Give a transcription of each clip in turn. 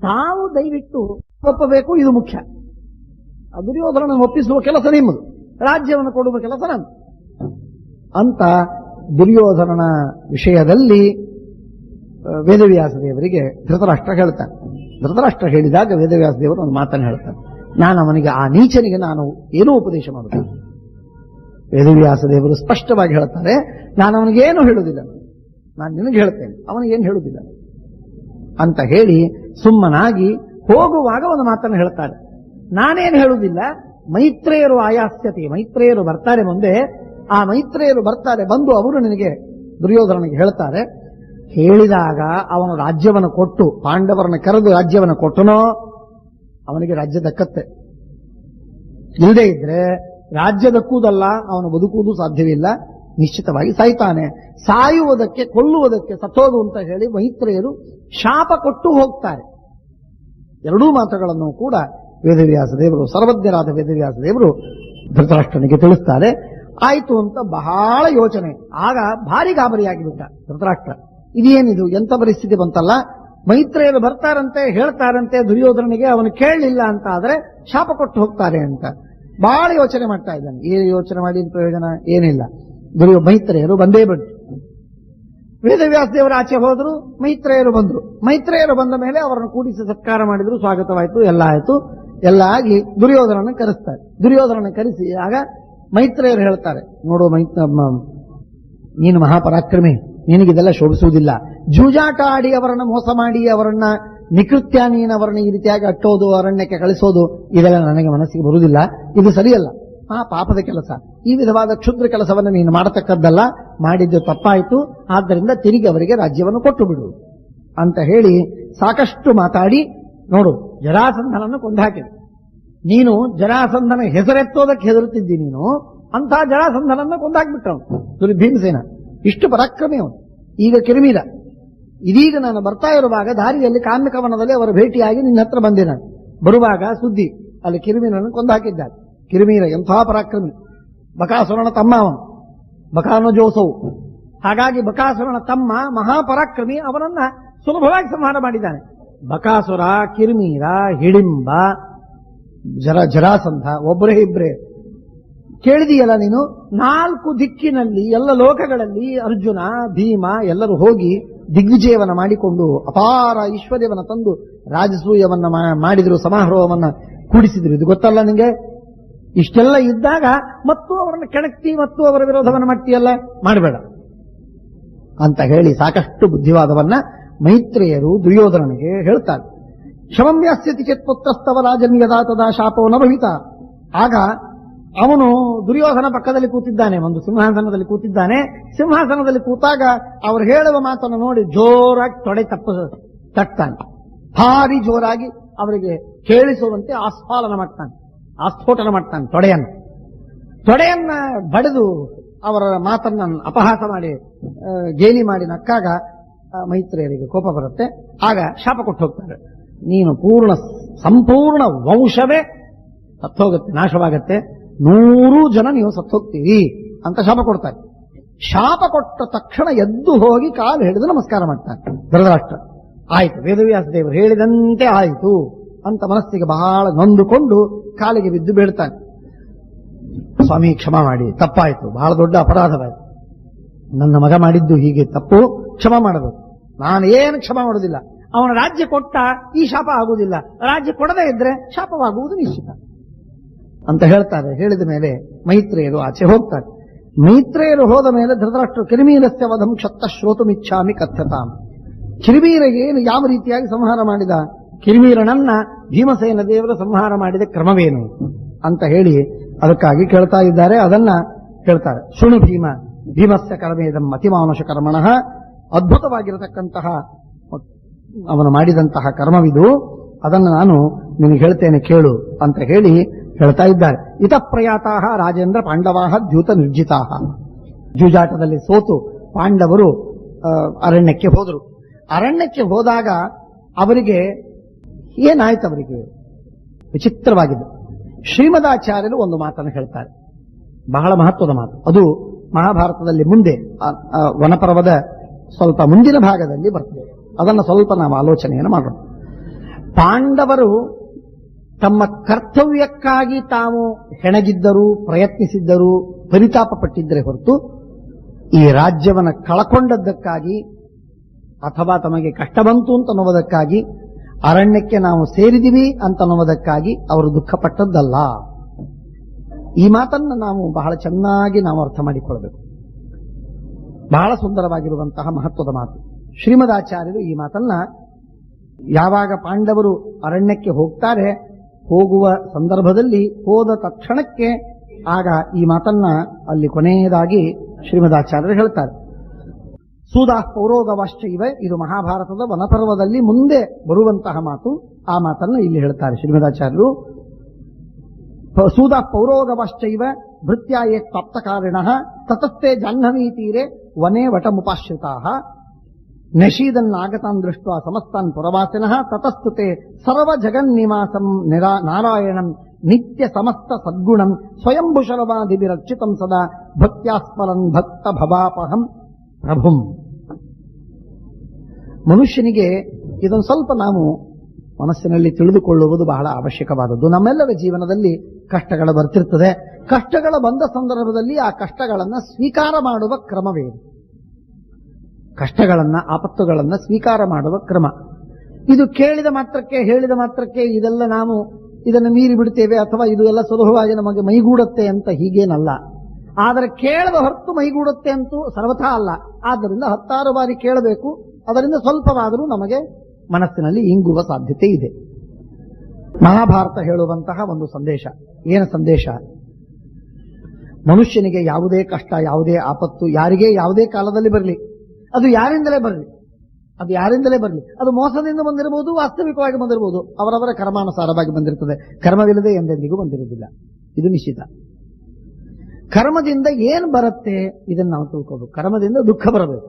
ತಾವು ದಯವಿಟ್ಟು ಒಪ್ಪಬೇಕು, ಇದು ಮುಖ್ಯ. ದುರ್ಯೋಧನನ ಒಪ್ಪಿಸುವ ಕೆಲಸ ನಿಮ್ಮದು, ರಾಜ್ಯವನ್ನು ಕೊಡುವ ಕೆಲಸ ನಂದು ಅಂತ ದುರ್ಯೋಧನನ ವಿಷಯದಲ್ಲಿ ವೇದವ್ಯಾಸ ದೇವರಿಗೆ ಧೃತರಾಷ್ಟ್ರ ಹೇಳ್ತಾನೆ. ಧೃತರಾಷ್ಟ್ರ ಹೇಳಿದಾಗ ವೇದವ್ಯಾಸ ದೇವರು ಒಂದು ಮಾತನ್ನು ಹೇಳ್ತಾನೆ, ನಾನು ಅವನಿಗೆ, ಆ ನೀಚನಿಗೆ ನಾನು ಏನೂ ಉಪದೇಶ ಮಾಡುತ್ತೇನೆ. ವೇದವ್ಯಾಸ ದೇವರು ಸ್ಪಷ್ಟವಾಗಿ ಹೇಳ್ತಾರೆ, ನಾನು ಅವನಿಗೇನು ಹೇಳುವುದಿಲ್ಲ, ನಾನು ನಿನಗೆ ಹೇಳ್ತೇನೆ, ಅವನಿಗೇನು ಹೇಳುವುದಿಲ್ಲ ಅಂತ ಹೇಳಿ ಸುಮ್ಮನಾಗಿ ಹೋಗುವಾಗ ಒಂದು ಮಾತನ್ನು ಹೇಳ್ತಾರೆ, ನಾನೇನು ಹೇಳುವುದಿಲ್ಲ, ಮೈತ್ರೇಯರು ಆಯಾಸ್ಯತೆ, ಮೈತ್ರೇಯರು ಬರ್ತಾರೆ ಮುಂದೆ, ಆ ಮೈತ್ರೇಯರು ಬರ್ತಾರೆ, ಬಂದು ಅವರು ನಿನಗೆ ದುರ್ಯೋಧನನಿಗೆ ಹೇಳ್ತಾರೆ. ಹೇಳಿದಾಗ ಅವನು ರಾಜ್ಯವನ್ನು ಕೊಟ್ಟು, ಪಾಂಡವರನ್ನು ಕರೆದು ರಾಜ್ಯವನ್ನು ಕೊಟ್ಟನೋ ಅವನಿಗೆ ರಾಜ್ಯ ದಕ್ಕತ್ತೆ. ಇಲ್ಲದೇ ಇದ್ರೆ ರಾಜ್ಯ ದಕ್ಕುವುದಲ್ಲ, ಅವನು ಬದುಕುವುದು ಸಾಧ್ಯವಿಲ್ಲ, ನಿಶ್ಚಿತವಾಗಿ ಸಾಯ್ತಾನೆ. ಸಾಯುವುದಕ್ಕೆ, ಕೊಲ್ಲುವುದಕ್ಕೆ ಸತ್ತೋದು ಅಂತ ಹೇಳಿ ಮೈತ್ರೇಯರು ಶಾಪ ಕೊಟ್ಟು ಹೋಗ್ತಾರೆ. ಎರಡೂ ಮಾತುಗಳನ್ನು ಕೂಡ ವೇದವ್ಯಾಸ ದೇವರು, ಸರ್ವಜ್ಞರಾದ ವೇದವ್ಯಾಸ ದೇವರು ಧೃತರಾಷ್ಟ್ರನಿಗೆ ತಿಳಿಸ್ತಾರೆ. ಆಯ್ತು ಅಂತ ಬಹಳ ಯೋಚನೆ. ಆಗ ಭಾರಿ ಗಾಬರಿಯಾಗಿಬಿಟ್ಟ ಧೃತರಾಷ್ಟ್ರ. ಇದೇನಿದು, ಎಂತ ಪರಿಸ್ಥಿತಿ ಬಂತಲ್ಲ, ಮೈತ್ರೇಯರು ಬರ್ತಾರಂತೆ, ಹೇಳ್ತಾರಂತೆ ದುರ್ಯೋಧನನಿಗೆ, ಅವನು ಕೇಳಲಿಲ್ಲ ಅಂತ ಆದ್ರೆ ಶಾಪ ಕೊಟ್ಟು ಹೋಗ್ತಾರೆ ಅಂತ ಬಹಳ ಯೋಚನೆ ಮಾಡ್ತಾ ಇದ್ದಾನೆ. ಏನು ಯೋಚನೆ ಮಾಡಿ ಪ್ರಯೋಜನ ಏನಿಲ್ಲ. ಮೈತ್ರೇಯರು ಬಂದೇ ಬಿಟ್ಟು ವೇದವ್ಯಾಸ ದೇವರ ಆಚೆ ಹೋದ್ರು, ಮೈತ್ರೇಯರು ಬಂದ್ರು. ಮೈತ್ರೇಯರು ಬಂದ ಮೇಲೆ ಅವರನ್ನು ಕೂಡಿಸಿ ಸತ್ಕಾರ ಮಾಡಿದ್ರು, ಸ್ವಾಗತವಾಯಿತು, ಎಲ್ಲ ಆಯ್ತು. ಎಲ್ಲ ಆಗಿ ದುರ್ಯೋಧನನ ಕರೆಸ್ತಾರೆ. ದುರ್ಯೋಧನನ ಕರೆಸಿ ಆಗ ಮೈತ್ರೇಯರು ಹೇಳ್ತಾರೆ, ನೋಡು ನೀನು ಮಹಾಪರಾಕ್ರಮಿ, ನಿನಗಿದೆಲ್ಲ ಶೋಭಿಸುವುದಿಲ್ಲ. ಜೂಜಾಟ ಆಡಿ ಅವರನ್ನ ಮೋಸ ಮಾಡಿ ಅವರನ್ನ ನಿಕೃತ್ಯ, ನೀನು ಅವರನ್ನ ಈ ರೀತಿಯಾಗಿ ಅಟ್ಟೋದು, ಅರಣ್ಯಕ್ಕೆ ಕಳಿಸೋದು, ಇದೆಲ್ಲ ನನಗೆ ಮನಸ್ಸಿಗೆ ಬರುವುದಿಲ್ಲ, ಇದು ಸರಿಯಲ್ಲ, ಪಾಪದ ಕೆಲಸ. ಈ ವಿಧವಾದ ಕ್ಷುದ್ರ ಕೆಲಸವನ್ನು ನೀನು ಮಾಡತಕ್ಕದ್ದಲ್ಲ, ಮಾಡಿದ್ದು ತಪ್ಪಾಯಿತು, ಆದ್ದರಿಂದ ತಿರುಗಿ ಅವರಿಗೆ ರಾಜ್ಯವನ್ನು ಕೊಟ್ಟು ಬಿಡು ಅಂತ ಹೇಳಿ ಸಾಕಷ್ಟು ಮಾತಾಡಿ, ನೋಡು ಜರಾಸಂಧನನ್ನು ಕೊಂದಾಕಿದೆ. ನೀನು ಜರಾಸಂಧನ ಹೆಸರೆತ್ತೋದಕ್ಕೆ ಹೆದರುತ್ತಿದ್ದಿ, ನೀನು ಅಂತಹ ಜರಾಸಂಧನನ್ನು ಕೊಂದಾಕ್ಬಿಟ್ಟವನು ಭೀಮಸೇನ. ಇಷ್ಟು ಪರಾಕ್ರಮಿ ಅವನು. ಈಗ ಕಿರಿಮೀರ, ಇದೀಗ ನಾನು ಬರ್ತಾ ಇರುವಾಗ ದಾರಿಯಲ್ಲಿ ಕಾಮ್ಯಕವನದಲ್ಲಿ ಅವರ ಭೇಟಿಯಾಗಿ ನಿನ್ನ ಹತ್ರ ಬಂದೆ. ನಾನು ಬರುವಾಗ ಸುದ್ದಿ, ಅಲ್ಲಿ ಕಿರಿಮೀರನ್ನು ಕೊಂದಾಕಿದ್ದಾರೆ. ಕಿರಿಮೀರ ಎಂಥ ಪರಾಕ್ರಮಿ, ಬಕಾಸುರನ ತಮ್ಮ ಅವನು, ಬಕಾನಜೋಸವು. ಹಾಗಾಗಿ ಬಕಾಸುರನ ತಮ್ಮ ಮಹಾಪರಾಕ್ರಮಿ, ಅವನನ್ನ ಸುಲಭವಾಗಿ ಸಂಹಾರ ಮಾಡಿದ್ದಾನೆ. ಬಕಾಸುರ, ಕಿರಿಮೀರ, ಹಿಡಿಂಬ, ಜರಾಸಂಧ ಒಬ್ಬರೇ ಇಬ್ಬರೇ. ಕೇಳಿದೆಯಲ್ಲ ನೀನು, 4 ದಿಕ್ಕಿನಲ್ಲಿ ಎಲ್ಲ ಲೋಕಗಳಲ್ಲಿ ಅರ್ಜುನ, ಭೀಮ ಎಲ್ಲರೂ ಹೋಗಿ ದಿಗ್ವಿಜಯವನ್ನ ಮಾಡಿಕೊಂಡು ಅಪಾರ ಐಶ್ವರ್ಯವನ್ನ ತಂದು ರಾಜಸೂಯವನ್ನ ಮಾಡಿದ್ರು, ಸಮಾರೋಹವನ್ನ ಕೂಡಿಸಿದ್ರು. ಇದು ಗೊತ್ತಲ್ಲ ನಿಂಗೆ? ಇಷ್ಟೆಲ್ಲ ಇದ್ದಾಗ ಮತ್ತು ಅವರನ್ನು ಕೆಣಕ್ತಿ ಮತ್ತು ಅವರ ವಿರೋಧವನ್ನು ಮಾಡ್ತೀಯಲ್ಲ, ಮಾಡಬೇಡ ಅಂತ ಹೇಳಿ ಸಾಕಷ್ಟು ಬುದ್ಧಿವಾದವನ್ನ ಮೈತ್ರೇಯರು ದುರ್ಯೋಧನನಿಗೆ ಹೇಳ್ತಾರೆ. ಶಮಂ ಯಾಸ್ಯತಿ ಚೇತ್ಪುತ್ರಸ್ತವ ರಾಜನ್ ಯದಾ ತದಾ ಶಾಪೋ ನ ಭವಿತ. ಆಗ ಅವನು ದುರ್ಯೋಧನ ಪಕ್ಕದಲ್ಲಿ ಕೂತಿದ್ದಾನೆ, ಒಂದು ಸಿಂಹಾಸನದಲ್ಲಿ ಕೂತಿದ್ದಾನೆ. ಸಿಂಹಾಸನದಲ್ಲಿ ಕೂತಾಗ ಅವರು ಹೇಳುವ ಮಾತನ್ನು ನೋಡಿ ಜೋರಾಗಿ ತೊಡೆ ತಟ್ತಾನೆ. ಭಾರಿ ಜೋರಾಗಿ ಅವರಿಗೆ ಕೇಳಿಸುವಂತೆ ಆಸ್ಫೋಟನ ಮಾಡ್ತಾನೆ. ತೊಡೆಯನ್ನ ಬಡಿದು ಅವರ ಮಾತನ್ನ ಅಪಹಾಸ ಮಾಡಿ ಗೇಲಿ ಮಾಡಿ ನಕ್ಕಾಗ ಮೈತ್ರೇಯರಿಗೆ ಕೋಪ ಬರುತ್ತೆ. ಆಗ ಶಾಪ ಕೊಟ್ಟು ಹೋಗ್ತಾರೆ, ನೀನು ಸಂಪೂರ್ಣ ವಂಶವೇ ಸತ್ತೋಗುತ್ತೆ, ನಾಶವಾಗತ್ತೆ, 100 ಜನ ನೀವು ಸತ್ತೋಗ್ತೀರಿ ಅಂತ ಶಾಪ ಕೊಡ್ತಾರೆ. ಶಾಪ ಕೊಟ್ಟ ತಕ್ಷಣ ಎದ್ದು ಹೋಗಿ ಕಾಲು ಹಿಡಿದು ನಮಸ್ಕಾರ ಮಾಡ್ತಾನೆ ಧೃತರಾಷ್ಟ್ರ. ಆಯ್ತು, ವೇದವ್ಯಾಸ ದೇವರು ಹೇಳಿದಂತೆ ಆಯಿತು ಅಂತ ಮನಸ್ಸಿಗೆ ಬಹಳ ನೊಂದುಕೊಂಡು ಕಾಲಿಗೆ ಬಿದ್ದು ಬೀಳ್ತಾನೆ. ಸ್ವಾಮಿ ಕ್ಷಮಾ ಮಾಡಿ, ತಪ್ಪಾಯಿತು, ಬಹಳ ದೊಡ್ಡ ಅಪರಾಧವಾಯಿತು, ನನ್ನ ಮಗ ಮಾಡಿದ್ದು ಹೀಗೆ ತಪ್ಪು, ಕ್ಷಮಾ ಮಾಡಬೇಕು, ನಾನು ಏನು ಕ್ಷಮಾ ಮಾಡೋದಿಲ್ಲ. ಅವನ ರಾಜ್ಯ ಕೊಟ್ಟ, ಈ ಶಾಪ ಆಗುವುದಿಲ್ಲ, ರಾಜ್ಯ ಕೊಡದೇ ಇದ್ರೆ ಶಾಪವಾಗುವುದು ನಿಶ್ಚಿತ ಅಂತ ಹೇಳ್ತಾರೆ. ಹೇಳಿದ ಮೇಲೆ ಮೈತ್ರೇಯರು ಆಚೆ ಹೋಗ್ತಾರೆ. ಮೈತ್ರೇಯರು ಹೋದ ಮೇಲೆ ಧೃತರಾಷ್ಟ್ರ ಕಿರಿಮೀರಸ್ಯ ವಧಂ ಕ್ಷತ್ತ ಶ್ರೋತುಮಿಚ್ಛಾಮಿ ಕಥ್ಯತಾಂ. ಕಿರಿಮೀರಿಗೆ ಏನು ಯಾವ ರೀತಿಯಾಗಿ ಸಂಹಾರ ಮಾಡಿದ, ಕಿರಿಮೀರನನ್ನ ಭೀಮಸೇನ ದೇವರ ಸಂಹಾರ ಮಾಡಿದ ಕ್ರಮವೇನು ಅಂತ ಹೇಳಿ ಅದಕ್ಕಾಗಿ ಕೇಳ್ತಾ ಇದ್ದಾರೆ. ಅದನ್ನ ಹೇಳ್ತಾರೆ. ಶೃಣು ಭೀಮಸ್ಯ ಕರ್ಮೇದಂ ಅತಿಮಾನುಷ ಕರ್ಮಣಃ. ಅದ್ಭುತವಾಗಿರತಕ್ಕಂತಹ ಅವನು ಮಾಡಿದಂತಹ ಕರ್ಮವಿದು, ಅದನ್ನು ನಾನು ನಿನಗೆ ಹೇಳ್ತೇನೆ ಕೇಳು ಅಂತ ಹೇಳಿ ಹೇಳ್ತಾ ಇದ್ದಾರೆ. ಇತಃ ಪ್ರಯಾತಾಹ ರಾಜೇಂದ್ರ ಪಾಂಡವಾಹ ದ್ಯೂತ ನಿರ್ಜಿತಾಹ. ಜೂಜಾಟದಲ್ಲಿ ಸೋತು ಪಾಂಡವರು ಅರಣ್ಯಕ್ಕೆ ಹೋದರು. ಅರಣ್ಯಕ್ಕೆ ಹೋದಾಗ ಅವರಿಗೆ ಏನಾಯ್ತು, ಅವರಿಗೆ ವಿಚಿತ್ರವಾಗಿದೆ. ಶ್ರೀಮದಾಚಾರ್ಯರು ಒಂದು ಮಾತನ್ನು ಹೇಳ್ತಾರೆ, ಬಹಳ ಮಹತ್ವದ ಮಾತು. ಅದು ಮಹಾಭಾರತದಲ್ಲಿ ಮುಂದೆ ವನಪರ್ವದ ಸ್ವಲ್ಪ ಮುಂದಿನ ಭಾಗದಲ್ಲಿ ಬರ್ತದೆ. ಅದನ್ನು ಸ್ವಲ್ಪ ನಾವು ಆಲೋಚನೆಯನ್ನು ಮಾಡೋಣ. ಪಾಂಡವರು ತಮ್ಮ ಕರ್ತವ್ಯಕ್ಕಾಗಿ ತಾವು ಹೆಣಗಿದ್ದರೂ ಪ್ರಯತ್ನಿಸಿದ್ದರೂ ಪರಿತಾಪ ಪಟ್ಟಿದ್ದರೆ ಹೊರತು ಈ ರಾಜ್ಯವನ್ನು ಕಳಕೊಂಡದ್ದಕ್ಕಾಗಿ ಅಥವಾ ತಮಗೆ ಕಷ್ಟ ಬಂತು ಅಂತನ್ನುವುದಕ್ಕಾಗಿ ಅರಣ್ಯಕ್ಕೆ ನಾವು ಸೇರಿದಿವಿ ಅಂತನ್ನುವುದಕ್ಕಾಗಿ ಅವರು ದುಃಖಪಟ್ಟದ್ದಲ್ಲ. ಈ ಮಾತನ್ನು ನಾವು ಬಹಳ ಚೆನ್ನಾಗಿ ನಾವು ಅರ್ಥ ಮಾಡಿಕೊಳ್ಳಬೇಕು. ಬಹಳ ಸುಂದರವಾಗಿರುವಂತಹ ಮಹತ್ವದ ಮಾತು. ಶ್ರೀಮದಾಚಾರ್ಯರು ಈ ಮಾತನ್ನ ಯಾವಾಗ ಪಾಂಡವರು ಅರಣ್ಯಕ್ಕೆ ಹೋಗ್ತಾರೆ, ಹೋಗುವ ಸಂದರ್ಭದಲ್ಲಿ ಹೋದ ತಕ್ಷಣಕ್ಕೆ ಆಗ ಈ ಮಾತನ್ನ ಅಲ್ಲಿ ಕೊನೆಯದಾಗಿ ಶ್ರೀಮದಾಚಾರ್ಯರು ಹೇಳ್ತಾರೆ. ಸೂದಾ ಪೌರೋಗವಾಶ್ಚ ಇವೆ, ಇದು ಮಹಾಭಾರತದ ವನಪರ್ವದಲ್ಲಿ ಮುಂದೆ ಬರುವಂತಹ ಮಾತು. ಆ ಮಾತನ್ನು ಇಲ್ಲಿ ಹೇಳ್ತಾರೆ ಶ್ರೀಮದಾಚಾರ್ಯರು. ಸೂದಾ ಪೌರೋಗವಾಶ್ಚ ಇವ ಭೃತ್ಯಾಯೇ ಪ್ರಾಪ್ತಕಾರಿಣಃ ತತಸ್ಥೆ ಜಾಹ್ನವೀ ತೀರೆ ವನೇ ವಟಮುಪಾಶ್ರಿತಾಃ ನಶೀದನ್ನಾಗತಾನ್ ದೃಷ್ಟ್ವಾ ಸಮಸ್ತಾನ್ ಪುರವಾಸಿನಃ ತತಸ್ತುತೆ ಸರ್ವ ಜಗನ್ನಿವಾಸಂ ನಾರಾಯಣಂ ನಿತ್ಯ ಸಮಸ್ತ ಸದ್ಗುಣಂ ಸ್ವಯಂಭುಶರವಾದಿಭಿರರ್ಚಿತಂ ಸದಾ ಭಕ್ತ್ಯಾಸ್ಮರನ್ ಭಕ್ತ ಭವಾಪಹಂ ಪ್ರಭುಂ. ಮನುಷ್ಯನಿಗೆ ಇದೊಂದು ಸ್ವಲ್ಪ ನಾವು ಮನಸ್ಸಿನಲ್ಲಿ ತಿಳಿದುಕೊಳ್ಳುವುದು ಬಹಳ ಅವಶ್ಯಕವಾದದ್ದು. ನಮ್ಮೆಲ್ಲರ ಜೀವನದಲ್ಲಿ ಕಷ್ಟಗಳು ಬರ್ತಿರ್ತದೆ. ಕಷ್ಟಗಳು ಬಂದ ಸಂದರ್ಭದಲ್ಲಿ ಆ ಕಷ್ಟಗಳನ್ನು ಸ್ವೀಕಾರ ಮಾಡುವ ಕ್ರಮವೇನು? ಕಷ್ಟಗಳನ್ನ, ಆಪತ್ತುಗಳನ್ನ ಸ್ವೀಕಾರ ಮಾಡುವ ಕ್ರಮ ಇದು ಕೇಳಿದ ಮಾತ್ರಕ್ಕೆ, ಹೇಳಿದ ಮಾತ್ರಕ್ಕೆ ಇದೆಲ್ಲ ನಾವು ಇದನ್ನು ಮೀರಿ ಬಿಡ್ತೇವೆ ಅಥವಾ ಇದು ಎಲ್ಲ ಸುಲಭವಾಗಿ ನಮಗೆ ಮೈಗೂಡುತ್ತೆ ಅಂತ ಹೀಗೇನಲ್ಲ. ಆದರೆ ಕೇಳದ ಹೊರತು ಮೈಗೂಡುತ್ತೆ ಅಂತೂ ಸರ್ವಥಾ ಅಲ್ಲ. ಆದ್ದರಿಂದ 10 ಬಾರಿ ಕೇಳಬೇಕು. ಅದರಿಂದ ಸ್ವಲ್ಪವಾದರೂ ನಮಗೆ ಮನಸ್ಸಿನಲ್ಲಿ ಇಂಗುವ ಸಾಧ್ಯತೆ ಇದೆ. ಮಹಾಭಾರತ ಹೇಳುವಂತಹ ಒಂದು ಸಂದೇಶ. ಏನು ಸಂದೇಶ? ಮನುಷ್ಯನಿಗೆ ಯಾವುದೇ ಕಷ್ಟ, ಯಾವುದೇ ಆಪತ್ತು, ಯಾರಿಗೆ ಯಾವುದೇ ಕಾಲದಲ್ಲಿ ಬರಲಿ, ಅದು ಯಾರಿಂದಲೇ ಬರಲಿ, ಅದು ಮೋಸದಿಂದ ಬಂದಿರಬಹುದು, ವಾಸ್ತವಿಕವಾಗಿ ಬಂದಿರಬಹುದು, ಅವರವರ ಕರ್ಮಾನುಸಾರವಾಗಿ ಬಂದಿರುತ್ತದೆ. ಕರ್ಮವಿಲ್ಲದೆ ಎಂದೆಂದಿಗೂ ಬಂದಿರುವುದಿಲ್ಲ, ಇದು ನಿಶ್ಚಿತ. ಕರ್ಮದಿಂದ ಏನು ಬರುತ್ತೆ ಇದನ್ನು ನಾವು ತಿಳ್ಕೋಬೇಕು. ಕರ್ಮದಿಂದ ದುಃಖ ಬರಬೇಕು.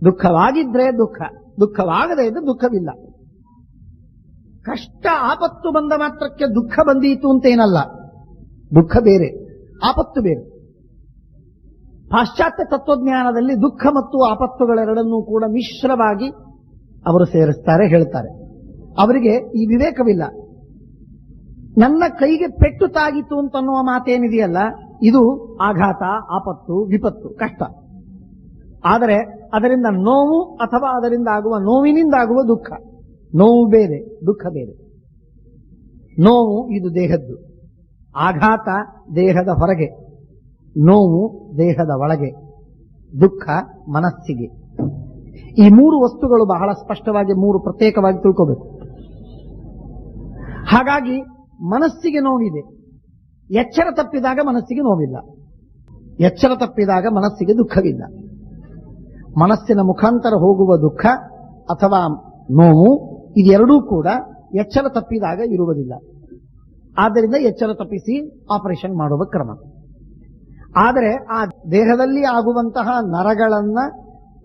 ದುಃಖವಾಗಿದ್ರೆ ದುಃಖ, ದುಃಖವಾಗದೇ ಇದ್ರೆ ದುಃಖವಿಲ್ಲ. ಕಷ್ಟ ಆಪತ್ತು ಬಂದ ಮಾತ್ರಕ್ಕೆ ದುಃಖ ಬಂದೀತು ಅಂತೇನಲ್ಲ. ದುಃಖ ಬೇರೆ, ಆಪತ್ತು ಬೇರೆ. ಪಾಶ್ಚಾತ್ಯ ತತ್ವಜ್ಞಾನದಲ್ಲಿ ದುಃಖ ಮತ್ತು ಆಪತ್ತುಗಳೆರಡನ್ನೂ ಕೂಡ ಮಿಶ್ರವಾಗಿ ಅವರು ಸೇರಿಸ್ತಾರೆ, ಹೇಳ್ತಾರೆ. ಅವರಿಗೆ ಈ ವಿವೇಕವಿಲ್ಲ. ನನ್ನ ಕೈಗೆ ಪೆಟ್ಟು ತಾಗಿತು ಅಂತನ್ನುವ ಮಾತೇನಿದೆಯಲ್ಲ, ಇದು ಆಘಾತ, ಆಪತ್ತು, ವಿಪತ್ತು, ಕಷ್ಟ. ಆದರೆ ಅದರಿಂದ ನೋವು ಅಥವಾ ಅದರಿಂದ ಆಗುವ ನೋವಿನಿಂದಾಗುವ ದುಃಖ, ನೋವು ಬೇರೆ, ದುಃಖ ಬೇರೆ. ನೋವು ಇದು ದೇಹದ್ದು, ಆಘಾತ ದೇಹದ ಹೊರಗೆ, ನೋವು ದೇಹದ ಒಳಗೆ, ದುಃಖ ಮನಸ್ಸಿಗೆ. ಈ 3 ವಸ್ತುಗಳು ಬಹಳ ಸ್ಪಷ್ಟವಾಗಿ 3 ಪ್ರತ್ಯೇಕವಾಗಿ ತಿಳ್ಕೋಬೇಕು. ಹಾಗಾಗಿ ಮನಸ್ಸಿಗೆ ನೋವಿದೆ. ಎಚ್ಚರ ತಪ್ಪಿದಾಗ ಮನಸ್ಸಿಗೆ ನೋವಿಲ್ಲ, ಎಚ್ಚರ ತಪ್ಪಿದಾಗ ಮನಸ್ಸಿಗೆ ದುಃಖವಿಲ್ಲ. ಮನಸ್ಸಿನ ಮುಖಾಂತರ ಹೋಗುವ ದುಃಖ ಅಥವಾ ನೋವು ಇದೆರಡೂ ಕೂಡ ಎಚ್ಚರ ತಪ್ಪಿದಾಗ ಇರುವುದಿಲ್ಲ. ಆದ್ದರಿಂದ ಎಚ್ಚರ ತಪ್ಪಿಸಿ ಆಪರೇಷನ್ ಮಾಡುವ ಕ್ರಮ. ಆದರೆ ಆ ದೇಹದಲ್ಲಿ ಆಗುವಂತಹ ನರಗಳನ್ನ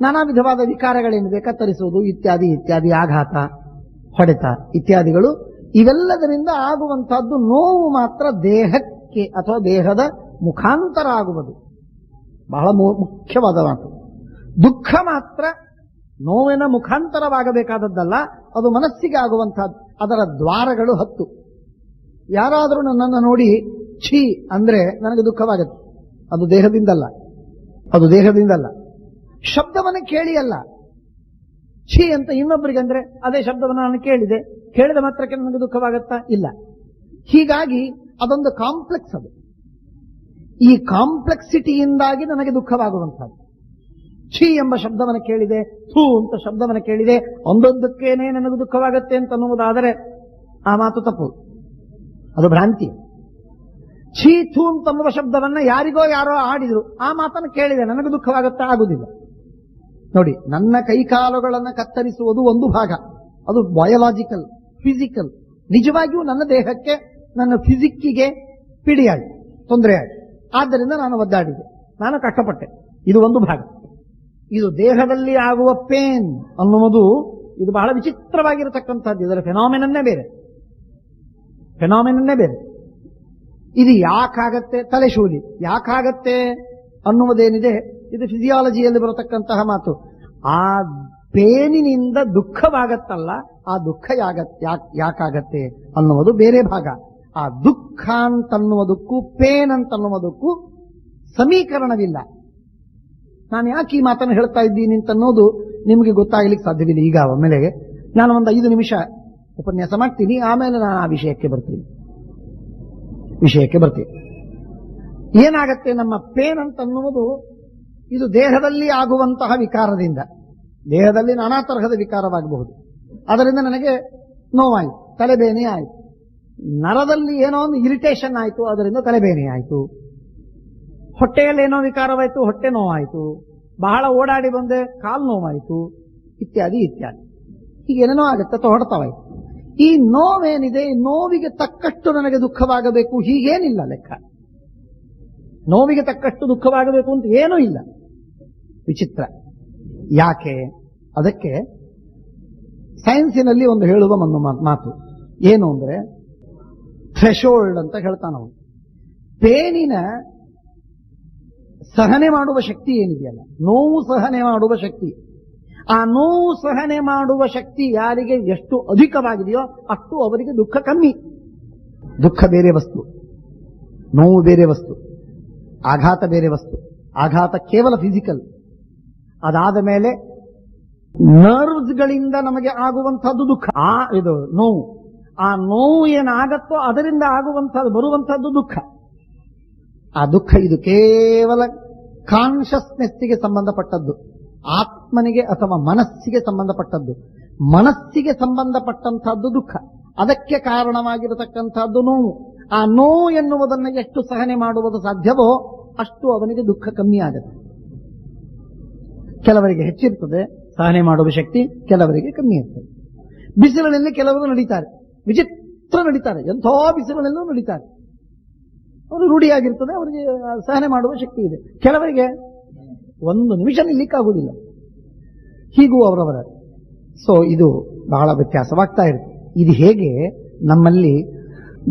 ನಾನಾ ವಿಧವಾದ ವಿಕಾರಗಳೇನಿದೆ, ಕತ್ತರಿಸುವುದು ಇತ್ಯಾದಿ ಇತ್ಯಾದಿ, ಆಘಾತ, ಹೊಡೆತ ಇತ್ಯಾದಿಗಳು, ಇವೆಲ್ಲದರಿಂದ ಆಗುವಂತಹದ್ದು ನೋವು ಮಾತ್ರ ದೇಹಕ್ಕೆ ಅಥವಾ ದೇಹದ ಮುಖಾಂತರ ಆಗುವುದು. ಬಹಳ ಮುಖ್ಯವಾದ ಮಾತು. ದುಃಖ ಮಾತ್ರ ನೋವಿನ ಮುಖಾಂತರವಾಗಬೇಕಾದದ್ದಲ್ಲ, ಅದು ಮನಸ್ಸಿಗೆ ಆಗುವಂತಹದ್ದು. ಅದರ ದ್ವಾರಗಳು 10. ಯಾರಾದರೂ ನನ್ನನ್ನು ನೋಡಿ ಛೀ ಅಂದ್ರೆ ನನಗೆ ದುಃಖವಾಗುತ್ತೆ. ಅದು ದೇಹದಿಂದಲ್ಲ, ಅದು ದೇಹದಿಂದಲ್ಲ. ಶಬ್ದವನ್ನು ಕೇಳಿ ಅಲ್ಲ, ಛೀ ಅಂತ ಇನ್ನೊಬ್ಬರಿಗೆ ಅಂದ್ರೆ ಅದೇ ಶಬ್ದವನ್ನು ನಾನು ಕೇಳಿದ ಮಾತ್ರಕ್ಕೆ ನನಗೆ ದುಃಖವಾಗತ್ತಾ? ಇಲ್ಲ. ಹೀಗಾಗಿ ಅದೊಂದು ಕಾಂಪ್ಲೆಕ್ಸ್. ಅದು ಈ ಕಾಂಪ್ಲೆಕ್ಸಿಟಿಯಿಂದಾಗಿ ನನಗೆ ದುಃಖವಾಗುವಂತಹದ್ದು. ಛೀ ಎಂಬ ಶಬ್ದವನ್ನು ಕೇಳಿದೆ, ಥೂ ಅಂತ ಶಬ್ದವನ್ನು ಕೇಳಿದೆ, ಒಂದೊಂದಕ್ಕೇನೆ ನನಗೆ ದುಃಖವಾಗತ್ತೆ ಅಂತ ಅನ್ನುವುದಾದರೆ ಆ ಮಾತು ತಪ್ಪು, ಅದು ಭ್ರಾಂತಿ. ಛೀ ಥೂ ಅಂತನ್ನುವ ಶಬ್ದವನ್ನ ಯಾರಿಗೋ ಯಾರೋ ಆಡಿದ್ರು, ಆ ಮಾತನ್ನು ಕೇಳಿದೆ, ನನಗೆ ದುಃಖವಾಗುತ್ತಾ? ಆಗುದಿಲ್ಲ. ನೋಡಿ, ನನ್ನ ಕೈಕಾಲುಗಳನ್ನು ಕತ್ತರಿಸುವುದು ಒಂದು ಭಾಗ, ಅದು ಬಯೋಲಾಜಿಕಲ್, ಫಿಸಿಕಲ್. ನಿಜವಾಗಿಯೂ ನನ್ನ ದೇಹಕ್ಕೆ, ನನ್ನ ಫಿಸಿಕ್ಕಿಗೆ ಪಿಡಿಯಾಗಿ, ತೊಂದರೆಯಾಗಿ. ಆದ್ದರಿಂದ ನಾನು ಒದ್ದಾಡಿದೆ, ನಾನು ಕಷ್ಟಪಟ್ಟೆ. ಇದು ಒಂದು ಭಾಗ. ಇದು ದೇಹದಲ್ಲಿ ಆಗುವ ಪೇನ್ ಅನ್ನುವುದು ಇದು ಬಹಳ ವಿಚಿತ್ರವಾಗಿರತಕ್ಕಂಥದ್ದು. ಇದರ ಫೆನಾಮಿನನ್ನೇ ಬೇರೆ. ಇದು ಯಾಕಾಗತ್ತೆ? ತಲೆಶೂಲಿ ಯಾಕಾಗತ್ತೆ ಅನ್ನುವುದೇನಿದೆ, ಇದು ಫಿಸಿಯಾಲಜಿಯಲ್ಲಿ ಬರತಕ್ಕಂತಹ ಮಾತು. ಆ ಪೇನಿನಿಂದ ದುಃಖವಾಗತ್ತಲ್ಲ, ಆ ದುಃಖ ಯಾಕಾಗತ್ತೆ ಅನ್ನುವುದು ಬೇರೆ ಭಾಗ. ಆ ದುಃಖ ಅಂತನ್ನುವುದಕ್ಕೂ ಪೇನ್ ಅಂತನ್ನುವುದಕ್ಕೂ ಸಮೀಕರಣವಿಲ್ಲ. ನಾನು ಯಾಕೆ ಈ ಮಾತನ್ನು ಹೇಳ್ತಾ ಇದ್ದೀನಿ ಅಂತನ್ನೋದು ನಿಮಗೆ ಗೊತ್ತಾಗ್ಲಿಕ್ಕೆ ಸಾಧ್ಯವಿಲ್ಲ. ಈಗ ಒಮ್ಮೆಲೆ ನಾನು ಒಂದು 5 ನಿಮಿಷ ಉಪನ್ಯಾಸ ಮಾಡ್ತೀನಿ, ಆಮೇಲೆ ನಾನು ಆ ವಿಷಯಕ್ಕೆ ಬರ್ತೀನಿ. ಏನಾಗತ್ತೆ, ನಮ್ಮ ಪೇನ್ ಅಂತನ್ನುವುದು ಇದು ದೇಹದಲ್ಲಿ ಆಗುವಂತಹ ವಿಕಾರದಿಂದ, ದೇಹದಲ್ಲಿ ನಾನಾ ತರಹದ ವಿಕಾರವಾಗಬಹುದು. ಅದರಿಂದ ನನಗೆ ನೋವಾಯಿತು, ತಲೆಬೇನೆ ಆಯಿತು, ನರದಲ್ಲಿ ಏನೋ ಒಂದು ಇರಿಟೇಷನ್ ಆಯಿತು, ಅದರಿಂದ ತಲೆಬೇನೆ ಆಯಿತು, ಹೊಟ್ಟೆಯಲ್ಲಿ ಏನೋ ವಿಕಾರವಾಯಿತು, ಹೊಟ್ಟೆ ನೋವಾಯಿತು, ಬಹಳ ಓಡಾಡಿ ಬಂದೆ ಕಾಲು ನೋವಾಯಿತು, ಇತ್ಯಾದಿ ಇತ್ಯಾದಿ. ಹೀಗೇನೇನೋ ಆಗುತ್ತೆ ಅಥವಾ ಹೊಡೆತವಾಯಿತು. ಈ ನೋವೇನಿದೆ, ಈ ನೋವಿಗೆ ತಕ್ಕಷ್ಟು ನನಗೆ ದುಃಖವಾಗಬೇಕು ಹೀಗೇನಿಲ್ಲ ಲೆಕ್ಕ. ನೋವಿಗೆ ತಕ್ಕಷ್ಟು ದುಃಖವಾಗಬೇಕು ಅಂತ ಏನೂ ಇಲ್ಲ. ವಿಚಿತ್ರ. ಯಾಕೆ? ಅದಕ್ಕೆ ಸೈನ್ಸಿನಲ್ಲಿ ಒಂದು ಹೇಳುವ ಒಂದು ಮಾತು ಏನು ಅಂದ್ರೆ, ಥ್ರೆಶೋಲ್ಡ್ ಅಂತ ಹೇಳ್ತಾನವನು. ಪೇನಿನ ಸಹನೆ ಮಾಡುವ ಶಕ್ತಿ ಏನಿದೆಯಲ್ಲ, ನೋವು ಸಹನೆ ಮಾಡುವ ಶಕ್ತಿ, ಆ ನೋವು ಸಹನೆ ಮಾಡುವ ಶಕ್ತಿ ಯಾರಿಗೆ ಎಷ್ಟು ಅಧಿಕವಾಗಿದೆಯೋ ಅಷ್ಟು ಅವರಿಗೆ ದುಃಖ ಕಮ್ಮಿ. ದುಃಖ ಬೇರೆ ವಸ್ತು, ನೋವು ಬೇರೆ ವಸ್ತು, ಆಘಾತ ಬೇರೆ ವಸ್ತು. ಆಘಾತ ಕೇವಲ ಫಿಸಿಕಲ್. ಅದಾದ ಮೇಲೆ ನರ್ವ್ಸ್ಗಳಿಂದ ನಮಗೆ ಆಗುವಂತಹದ್ದು ದುಃಖ, ಇದು ನೋವು. ಆ ನೋವು ಏನಾಗತ್ತೋ ಅದರಿಂದ ಆಗುವಂತಹದ್ದು ಬರುವಂತಹದ್ದು ದುಃಖ. ಆ ದುಃಖ ಇದು ಕೇವಲ ಕಾನ್ಷಿಯಸ್ನೆಸ್ಸಿಗೆ ಸಂಬಂಧಪಟ್ಟದ್ದು, ಆತ್ಮನಿಗೆ ಅಥವಾ ಮನಸ್ಸಿಗೆ ಸಂಬಂಧಪಟ್ಟದ್ದು. ಮನಸ್ಸಿಗೆ ಸಂಬಂಧಪಟ್ಟಂತಹದ್ದು ದುಃಖ, ಅದಕ್ಕೆ ಕಾರಣವಾಗಿರತಕ್ಕಂತಹದ್ದು ನೋವು. ಆ ನೋವು ಎನ್ನುವುದನ್ನು ಎಷ್ಟು ಸಹನೆ ಮಾಡುವುದು ಸಾಧ್ಯವೋ ಅಷ್ಟು ಅವನಿಗೆ ದುಃಖ ಕಮ್ಮಿ ಆಗುತ್ತೆ. ಕೆಲವರಿಗೆ ಹೆಚ್ಚಿರ್ತದೆ ಸಹನೆ ಮಾಡುವ ಶಕ್ತಿ, ಕೆಲವರಿಗೆ ಕಮ್ಮಿ ಇರ್ತದೆ. ಬಿಸಿಲಿನಲ್ಲಿ ಕೆಲವರು ನಡೀತಾರೆ, ವಿಚಿತ್ರ ನಡೀತಾರೆ, ಎಂಥೋ ಬಿಸಿಲಿನಲ್ಲೂ ನಡೀತಾರೆ. ಅವರು ರೂಢಿಯಾಗಿರ್ತದೆ, ಅವರಿಗೆ ಸಹನೆ ಮಾಡುವ ಶಕ್ತಿ ಇದೆ. ಕೆಲವರಿಗೆ 1 ನಿಮಿಷ ನಿಲ್ಲಿಕ್ಕಾಗುವುದಿಲ್ಲ. ಹೀಗೂ ಅವರವರ. ಸೊ ಇದು ಬಹಳ ವ್ಯತ್ಯಾಸವಾಗ್ತಾ ಇರುತ್ತೆ. ಇದು ಹೇಗೆ ನಮ್ಮಲ್ಲಿ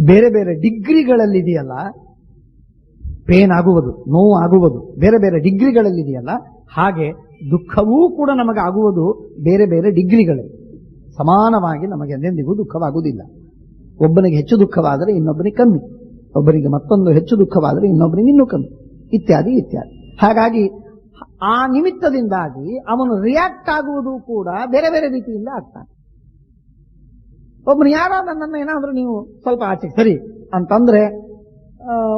ಬೇರೆ ಬೇರೆ ಡಿಗ್ರಿಗಳಲ್ಲಿದೆಯಲ್ಲ, ಪೇನ್ ಆಗುವುದು, ನೋವು ಆಗುವುದು ಬೇರೆ ಬೇರೆ ಡಿಗ್ರಿಗಳಲ್ಲಿದೆಯಲ್ಲ, ಹಾಗೆ ದುಃಖವೂ ಕೂಡ ನಮಗಾಗುವುದು ಬೇರೆ ಬೇರೆ ಡಿಗ್ರಿಗಳಲ್ಲಿ. ಸಮಾನವಾಗಿ ನಮಗೆ ಎಂದೆಂದಿಗೂ ದುಃಖವಾಗುವುದಿಲ್ಲ. ಒಬ್ಬನಿಗೆ ಹೆಚ್ಚು ದುಃಖವಾದರೆ ಇನ್ನೊಬ್ಬನಿಗೆ ಕಮ್ಮಿ, ಒಬ್ಬರಿಗೆ ಮತ್ತೊಂದು ಹೆಚ್ಚು ದುಃಖವಾದರೆ ಇನ್ನೊಬ್ಬನಿಗೆ ಇನ್ನೂ ಕಮ್ಮಿ, ಇತ್ಯಾದಿ ಇತ್ಯಾದಿ. ಹಾಗಾಗಿ ಆ ನಿಮಿತ್ತದಿಂದಾಗಿ ಅವನು ರಿಯಾಕ್ಟ್ ಆಗುವುದು ಕೂಡ ಬೇರೆ ಬೇರೆ ರೀತಿಯಿಂದ ಆಗ್ತಾನೆ. ಒಬ್ಬನು ಯಾರೋ ನನ್ನನ್ನು ಏನಾದ್ರೂ ನೀವು ಸ್ವಲ್ಪ ಆಚೆಗೆ ಸರಿ ಅಂತಂದ್ರೆ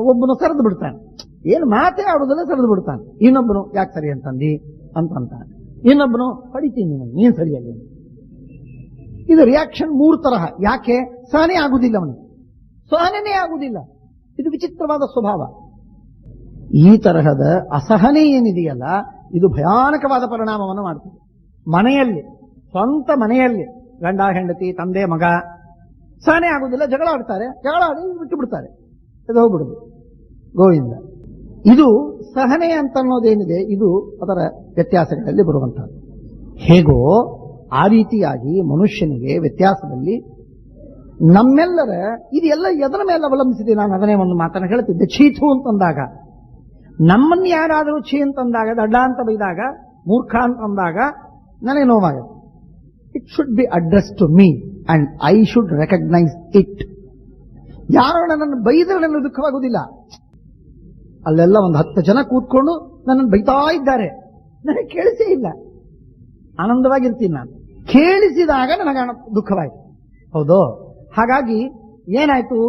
ಒಬ್ಬನು ಸರಿದು ಬಿಡ್ತಾನೆ, ಏನು ಮಾತೇ ಆಡುವುದಲ್ಲ, ಸರಿದು ಬಿಡ್ತಾನೆ. ಇನ್ನೊಬ್ಬನು ಯಾಕೆ ಸರಿ ಅಂತಂದಿ ಅಂತಾನೆ. ಇನ್ನೊಬ್ಬನು ಹೊಡಿತೀನಿ ನೀನು ಸರಿಯಾಗಿ. ಇದು ರಿಯಾಕ್ಷನ್ 3 ತರಹ. ಯಾಕೆ? ಸಹನೆ ಆಗುವುದಿಲ್ಲ, ಅವನಿಗೆ ಸಹನೆ ಆಗುವುದಿಲ್ಲ. ಇದು ವಿಚಿತ್ರವಾದ ಸ್ವಭಾವ. ಈ ತರಹದ ಅಸಹನೆ ಏನಿದೆಯಲ್ಲ, ಇದು ಭಯಾನಕವಾದ ಪರಿಣಾಮವನ್ನು ಮಾಡ್ತದೆ. ಮನೆಯಲ್ಲಿ, ಸ್ವಂತ ಮನೆಯಲ್ಲಿ ಗಂಡ ಹೆಂಡತಿ ತಂದೆ ಮಗ ಸಹನೆ ಆಗುವುದಿಲ್ಲ, ಜಗಳ ಆಡ್ತಾರೆ, ಜಗಳ ಆಡಿ ಬಿಟ್ಟು ಬಿಡ್ತಾರೆ, ಇದು ಹೋಗ್ಬಿಡುದು ಗೋವಿಂದ. ಇದು ಸಹನೆ ಅಂತ ಅನ್ನೋದೇನಿದೆ, ಇದು ಅದರ ವ್ಯತ್ಯಾಸಗಳಲ್ಲಿ ಬರುವಂತಹದ್ದು. ಹೇಗೋ ಆ ರೀತಿಯಾಗಿ ಮನುಷ್ಯನಿಗೆ ವ್ಯತ್ಯಾಸದಲ್ಲಿ ನಮ್ಮೆಲ್ಲರ ಇದೆಲ್ಲ ಎದರ ಮೇಲೆ ಅವಲಂಬಿಸಿದೆ. ನಾನು ಅದನ್ನೇ ಒಂದು ಮಾತನ್ನು ಹೇಳ್ತಿದ್ದೆ. ಛೀತು ಅಂತಂದಾಗ, ನಮ್ಮನ್ನು ಯಾರಾದರೂ ಛೀ ಅಂತಂದಾಗ, ದಡ್ಡ ಅಂತ ಬೈದಾಗ, ಮೂರ್ಖ ಅಂತಂದಾಗ ನನಗೆ ನೋವಾಗುತ್ತೆ. It should be address to me and I should recognise it. ಯಾರೋ ನನ್ನನ್ನು ಬೈದರೆ ನನಗೆ ದುಃಖವಾಗುವುದಿಲ್ಲ. ಅಲ್ಲೆಲ್ಲ ಒಂದು 10 ಜನ ಕೂತ್ಕೊಂಡು ನನ್ನನ್ನು ಬೈತಾ ಇದ್ದಾರೆ, ನನಗೆ ಕೇಳಿಸೇ ಇಲ್ಲ, ಆನಂದವಾಗಿರ್ತೀನಿ ನಾನು. ಕೇಳಿಸಿದಾಗ ನನಗೆ ದುಃಖವಾಯಿತು. ಹೌದು. ಹಾಗಾಗಿ ಏನಾಯ್ತು,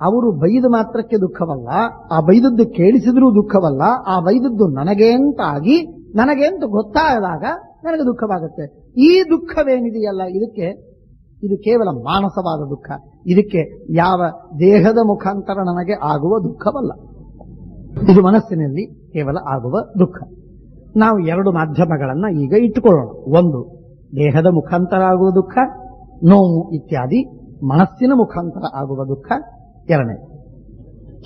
ಅವರು ಬೈದ ಮಾತ್ರಕ್ಕೆ ದುಃಖವಲ್ಲ, ಆ ಬೈದದ್ದು ಕೇಳಿಸಿದ್ರೂ ದುಃಖವಲ್ಲ, ಆ ಬೈದದ್ದು ನನಗೆ ಅಂತಾಗಿ ನನಗೆ ಅಂತ ಗೊತ್ತಾದಾಗ ನನಗೆ ದುಃಖವಾಗುತ್ತೆ. ಈ ದುಃಖವೇನಿದೆಯಲ್ಲ, ಇದು ಕೇವಲ ಮಾನಸವಾದ ದುಃಖ. ಇದಕ್ಕೆ ಯಾವ ದೇಹದ ಮುಖಾಂತರ ನನಗೆ ಆಗುವ ದುಃಖವಲ್ಲ, ಇದು ಮನಸ್ಸಿನಲ್ಲಿ ಕೇವಲ ಆಗುವ ದುಃಖ. ನಾವು 2 ಮಾಧ್ಯಮಗಳನ್ನ ಈಗ ಇಟ್ಟುಕೊಳ್ಳೋಣ. ಒಂದು ದೇಹದ ಮುಖಾಂತರ ಆಗುವ ದುಃಖ, ನೋವು ಇತ್ಯಾದಿ ಮನಸ್ಸಿನ ಮುಖಾಂತರ ಆಗುವ ದುಃಖ ಎರಡನೇ.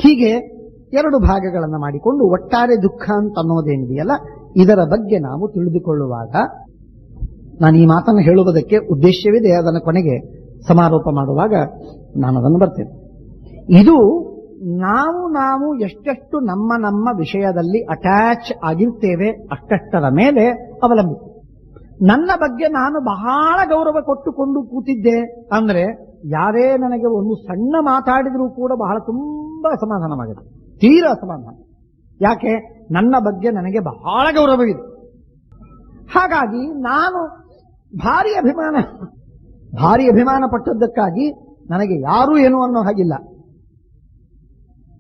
ಹೀಗೆ 2 ಭಾಗಗಳನ್ನು ಮಾಡಿಕೊಂಡು ಒಟ್ಟಾರೆ ದುಃಖ ಅಂತ ಅನ್ನೋದೇನಿದೆಯಲ್ಲ, ಇದರ ಬಗ್ಗೆ ನಾವು ತಿಳಿದುಕೊಳ್ಳುವಾಗ, ನಾನು ಈ ಮಾತನ್ನು ಹೇಳುವುದಕ್ಕೆ ಉದ್ದೇಶವಿದೆ, ಅದನ್ನು ಕೊನೆಗೆ ಸಮಾರೋಪ ಮಾಡುವಾಗ ನಾನು ಅದನ್ನು ಬರ್ತೇನೆ. ಇದು ನಾವು ಎಷ್ಟೆಷ್ಟು ನಮ್ಮ ವಿಷಯದಲ್ಲಿ ಅಟ್ಯಾಚ್ ಆಗಿರ್ತೇವೆ ಅಷ್ಟರ ಮೇಲೆ ಅವಲಂಬಿಸಿ. ನನ್ನ ಬಗ್ಗೆ ನಾನು ಬಹಳ ಗೌರವ ಕೊಟ್ಟುಕೊಂಡು ಕೂತಿದ್ದೆ ಅಂದ್ರೆ ಯಾರೇ ನನಗೆ ಒಂದು ಸಣ್ಣ ಮಾತಾಡಿದ್ರೂ ಕೂಡ ಬಹಳ ತುಂಬಾ ಅಸಮಾಧಾನವಾಗುತ್ತೆ, ತೀರಾ ಅಸಮಾಧಾನ. ಯಾಕೆ? ನನ್ನ ಬಗ್ಗೆ ನನಗೆ ಬಹಳ ಗೌರವವಿದೆ. ಹಾಗಾಗಿ ನಾನು ಭಾರಿ ಅಭಿಮಾನ ಪಟ್ಟದ್ದಕ್ಕಾಗಿ ನನಗೆ ಯಾರೂ ಏನು ಅನ್ನೋ ಹಾಗಿಲ್ಲ.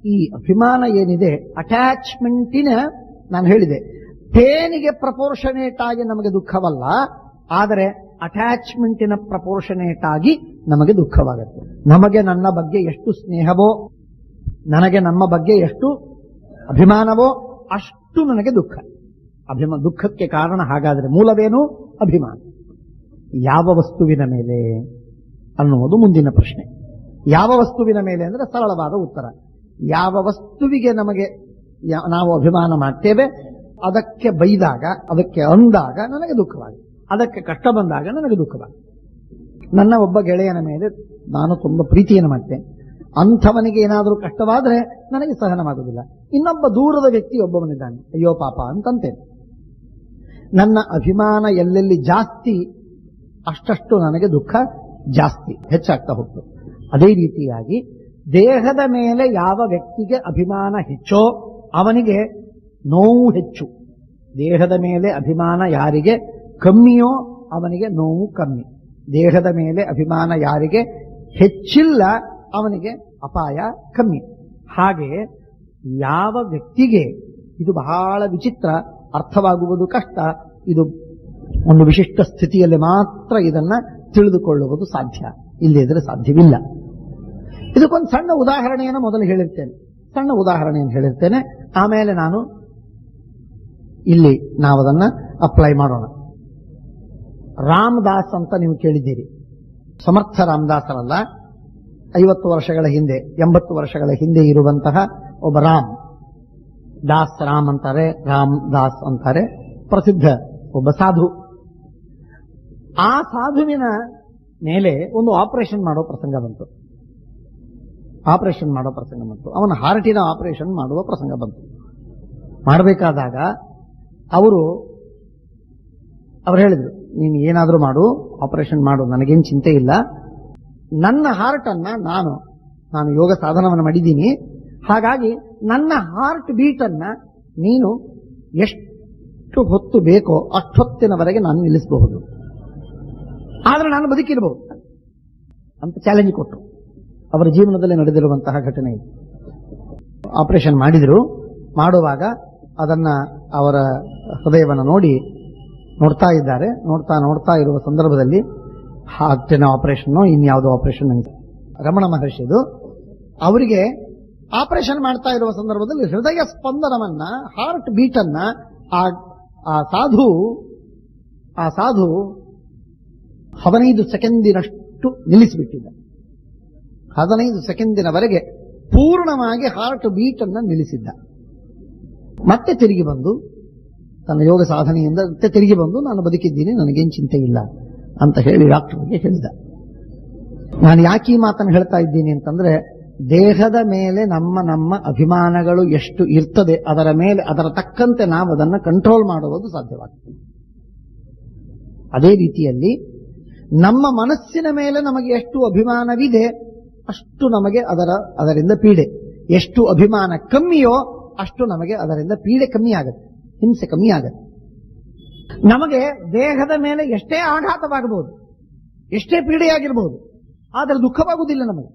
ಈ ಅಭಿಮಾನ ಏನಿದೆ, ಅಟ್ಯಾಚ್ಮೆಂಟಿನ, ನಾನು ಹೇಳಿದೆ, ಪೇನಿಗೆ ಪ್ರಪೋರ್ಷನೇಟ್ ಆಗಿ ನಮಗೆ ದುಃಖವಲ್ಲ, ಆದರೆ ಅಟ್ಯಾಚ್ಮೆಂಟಿನ ಪ್ರಪೋರ್ಷನೇಟ್ ಆಗಿ ನಮಗೆ ದುಃಖವಾಗುತ್ತೆ. ನಮಗೆ ನನ್ನ ಬಗ್ಗೆ ಎಷ್ಟು ಸ್ನೇಹವೋ, ನನಗೆ ನಮ್ಮ ಬಗ್ಗೆ ಎಷ್ಟು ಅಭಿಮಾನವೋ ಅಷ್ಟು ನನಗೆ ದುಃಖ. ದುಃಖಕ್ಕೆ ಕಾರಣ ಹಾಗಾದರೆ ಮೂಲವೇನು? ಅಭಿಮಾನ. ಯಾವ ವಸ್ತುವಿನ ಮೇಲೆ ಅನ್ನುವುದು ಮುಂದಿನ ಪ್ರಶ್ನೆ. ಯಾವ ವಸ್ತುವಿನ ಮೇಲೆ ಅಂದರೆ ಸರಳವಾದ ಉತ್ತರ, ಯಾವ ವಸ್ತುವಿಗೆ ನಮಗೆ ನಾವು ಅಭಿಮಾನ ಮಾಡ್ತೇವೆ ಅದಕ್ಕೆ ಬೈದಾಗ, ಅದಕ್ಕೆ ಅಂದಾಗ ನನಗೆ ದುಃಖವಾಗಿದೆ, ಅದಕ್ಕೆ ಕಷ್ಟ ಬಂದಾಗ ನನಗೆ ದುಃಖವಾಗಿದೆ. ನನ್ನ ಒಬ್ಬ ಗೆಳೆಯನ ಮೇಲೆ ನಾನು ತುಂಬ ಪ್ರೀತಿಯನ್ನು ಮಾಡ್ತೇನೆ, ಅಂಥವನಿಗೆ ಏನಾದರೂ ಕಷ್ಟವಾದರೆ ನನಗೆ ಸಹನವಾಗುವುದಿಲ್ಲ. ಇನ್ನೊಬ್ಬ ದೂರದ ವ್ಯಕ್ತಿ ಒಬ್ಬವನಿದ್ದಾನೆ, ಅಯ್ಯೋ ಪಾಪ ಅಂತಂತೇನೆ. ನನ್ನ ಅಭಿಮಾನ ಎಲ್ಲೆಲ್ಲಿ ಜಾಸ್ತಿ ಅಷ್ಟಷ್ಟು ನನಗೆ ದುಃಖ ಜಾಸ್ತಿ ಹೆಚ್ಚಾಗ್ತಾ ಹೋಗ್ತದೆ. ಅದೇ ರೀತಿಯಾಗಿ ದೇಹದ ಮೇಲೆ ಯಾವ ವ್ಯಕ್ತಿಗೆ ಅಭಿಮಾನ ಹೆಚ್ಚೋ ಅವನಿಗೆ ನೋವು ಹೆಚ್ಚು, ದೇಹದ ಮೇಲೆ ಅಭಿಮಾನ ಯಾರಿಗೆ ಕಮ್ಮಿಯೋ ಅವನಿಗೆ ನೋವು ಕಮ್ಮಿ, ದೇಹದ ಮೇಲೆ ಅಭಿಮಾನ ಯಾರಿಗೆ ಹೆಚ್ಚಿಲ್ಲ ಅವನಿಗೆ ಅಪಾಯ ಕಮ್ಮಿ. ಹಾಗೆ ಯಾವ ವ್ಯಕ್ತಿಗೆ, ಇದು ಬಹಳ ವಿಚಿತ್ರ, ಅರ್ಥವಾಗುವುದು ಕಷ್ಟ, ಇದು ಒಂದು ವಿಶಿಷ್ಟ ಸ್ಥಿತಿಯಲ್ಲಿ ಮಾತ್ರ ಇದನ್ನ ತಿಳಿದುಕೊಳ್ಳುವುದು ಸಾಧ್ಯ, ಇಲ್ಲದಿದ್ದರೆ ಸಾಧ್ಯವಿಲ್ಲ. ಇದಕ್ಕೊಂದು ಸಣ್ಣ ಉದಾಹರಣೆಯನ್ನು ಮೊದಲು ಹೇಳಿರ್ತೇನೆ, ಆಮೇಲೆ ಇಲ್ಲಿ ನಾವು ಅದನ್ನ ಅಪ್ಲೈ ಮಾಡೋಣ. ರಾಮದಾಸ್ ಅಂತ ನೀವು ಕೇಳಿದ್ದೀರಿ, ಸಮರ್ಥ ರಾಮದಾಸರಲ್ಲ, 50 ವರ್ಷಗಳ ಹಿಂದೆ 80 ವರ್ಷಗಳ ಹಿಂದೆ ಇರುವಂತಹ ಒಬ್ಬ ರಾಮ್ ಅಂತಾರೆ, ರಾಮ್ ದಾಸ್ ಅಂತಾರೆ, ಪ್ರಸಿದ್ಧ ಒಬ್ಬ ಸಾಧು. ಆ ಸಾಧುವಿನ ಮೇಲೆ ಒಂದು ಆಪರೇಷನ್ ಮಾಡೋ ಪ್ರಸಂಗ ಬಂತು. ಅವನ ಹಾರ್ಟಿನ ಆಪರೇಷನ್ ಮಾಡುವ ಪ್ರಸಂಗ ಬಂತು. ಮಾಡಬೇಕಾದಾಗ ಅವರು ಹೇಳಿದ್ರು, ನೀನು ಏನಾದರೂ ಮಾಡು, ಆಪರೇಷನ್ ಮಾಡು, ನನಗೇನು ಚಿಂತೆ ಇಲ್ಲ, ನನ್ನ ಹಾರ್ಟ್ ಅನ್ನ ನಾನು ಯೋಗ ಸಾಧನವನ್ನು ಮಾಡಿದ್ದೀನಿ, ಹಾಗಾಗಿ ನನ್ನ ಹಾರ್ಟ್ ಬೀಟ್ ಅನ್ನ ನೀನು ಎಷ್ಟು ಹೊತ್ತು ಬೇಕೋ ಅಷ್ಟೊತ್ತಿನವರೆಗೆ ನಾನು ನಿಲ್ಲಿಸಬಹುದು, ಆದ್ರೆ ನಾನು ಬದುಕಿರಬಹುದು ಅಂತ ಚಾಲೆಂಜ್ ಕೊಟ್ಟರು. ಅವರ ಜೀವನದಲ್ಲಿ ನಡೆದಿರುವಂತಹ ಘಟನೆ ಇದು. ಆಪರೇಷನ್ ಮಾಡುವಾಗ ಅದನ್ನ ಅವರ ಹೃದಯವನ್ನು ನೋಡ್ತಾ ಇದ್ದಾರೆ. ನೋಡ್ತಾ ಇರುವ ಸಂದರ್ಭದಲ್ಲಿ ಹಾರ್ಟಿನ ಆಪರೇಷನ್ ಇನ್ಯಾವುದೋ ಆಪರೇಷನ್ ರಮಣ ಮಹರ್ಷಿದು, ಅವರಿಗೆ ಆಪರೇಷನ್ ಮಾಡ್ತಾ ಇರುವ ಸಂದರ್ಭದಲ್ಲಿ ಹೃದಯ ಸ್ಪಂದನವನ್ನ, ಹಾರ್ಟ್ ಬೀಟ್ ಅನ್ನ ಆ ಸಾಧು 15 ಸೆಕೆಂಡಿನಷ್ಟು ನಿಲ್ಲಿಸಿಬಿಟ್ಟಿದ್ದ. 15 ಸೆಕೆಂಡಿನವರೆಗೆ ಪೂರ್ಣವಾಗಿ ಹಾರ್ಟ್ ಬೀಟ್ ಅನ್ನ ನಿಲ್ಲಿಸಿದ್ದ. ಮತ್ತೆ ತಿರುಗಿ ಬಂದು ತನ್ನ ಯೋಗ ಸಾಧನೆಯಿಂದ ತಿರುಗಿ ಬಂದು, ನಾನು ಬದುಕಿದ್ದೀನಿ, ನನಗೇನು ಚಿಂತೆ ಇಲ್ಲ ಅಂತ ಹೇಳಿ ಡಾಕ್ಟರ್ಗೆ ಹೇಳಿದ. ನಾನು ಯಾಕೆ ಈ ಮಾತನ್ನು ಹೇಳ್ತಾ ಇದ್ದೀನಿ ಅಂತಂದ್ರೆ, ದೇಹದ ಮೇಲೆ ನಮ್ಮ ಅಭಿಮಾನಗಳು ಎಷ್ಟು ಇರ್ತದೆ ಅದರ ತಕ್ಕಂತೆ ನಾವು ಅದನ್ನು ಕಂಟ್ರೋಲ್ ಮಾಡುವುದು ಸಾಧ್ಯವಾಗ್ತದೆ. ಅದೇ ರೀತಿಯಲ್ಲಿ ನಮ್ಮ ಮನಸ್ಸಿನ ಮೇಲೆ ನಮಗೆ ಎಷ್ಟು ಅಭಿಮಾನವಿದೆ ಅಷ್ಟು ನಮಗೆ ಅದರಿಂದ ಪೀಡೆ, ಎಷ್ಟು ಅಭಿಮಾನ ಕಮ್ಮಿಯೋ ಅಷ್ಟು ನಮಗೆ ಅದರಿಂದ ಪೀಡೆ ಕಮ್ಮಿ ಆಗುತ್ತೆ, ಹಿಂಸೆ ಕಮ್ಮಿ ಆಗುತ್ತೆ. ನಮಗೆ ದೇಹದ ಮೇಲೆ ಎಷ್ಟೇ ಆಘಾತವಾಗಬಹುದು, ಎಷ್ಟೇ ಪೀಡೆಯಾಗಿರಬಹುದು, ಆದರೆ ದುಃಖವಾಗುವುದಿಲ್ಲ ನಮಗೆ.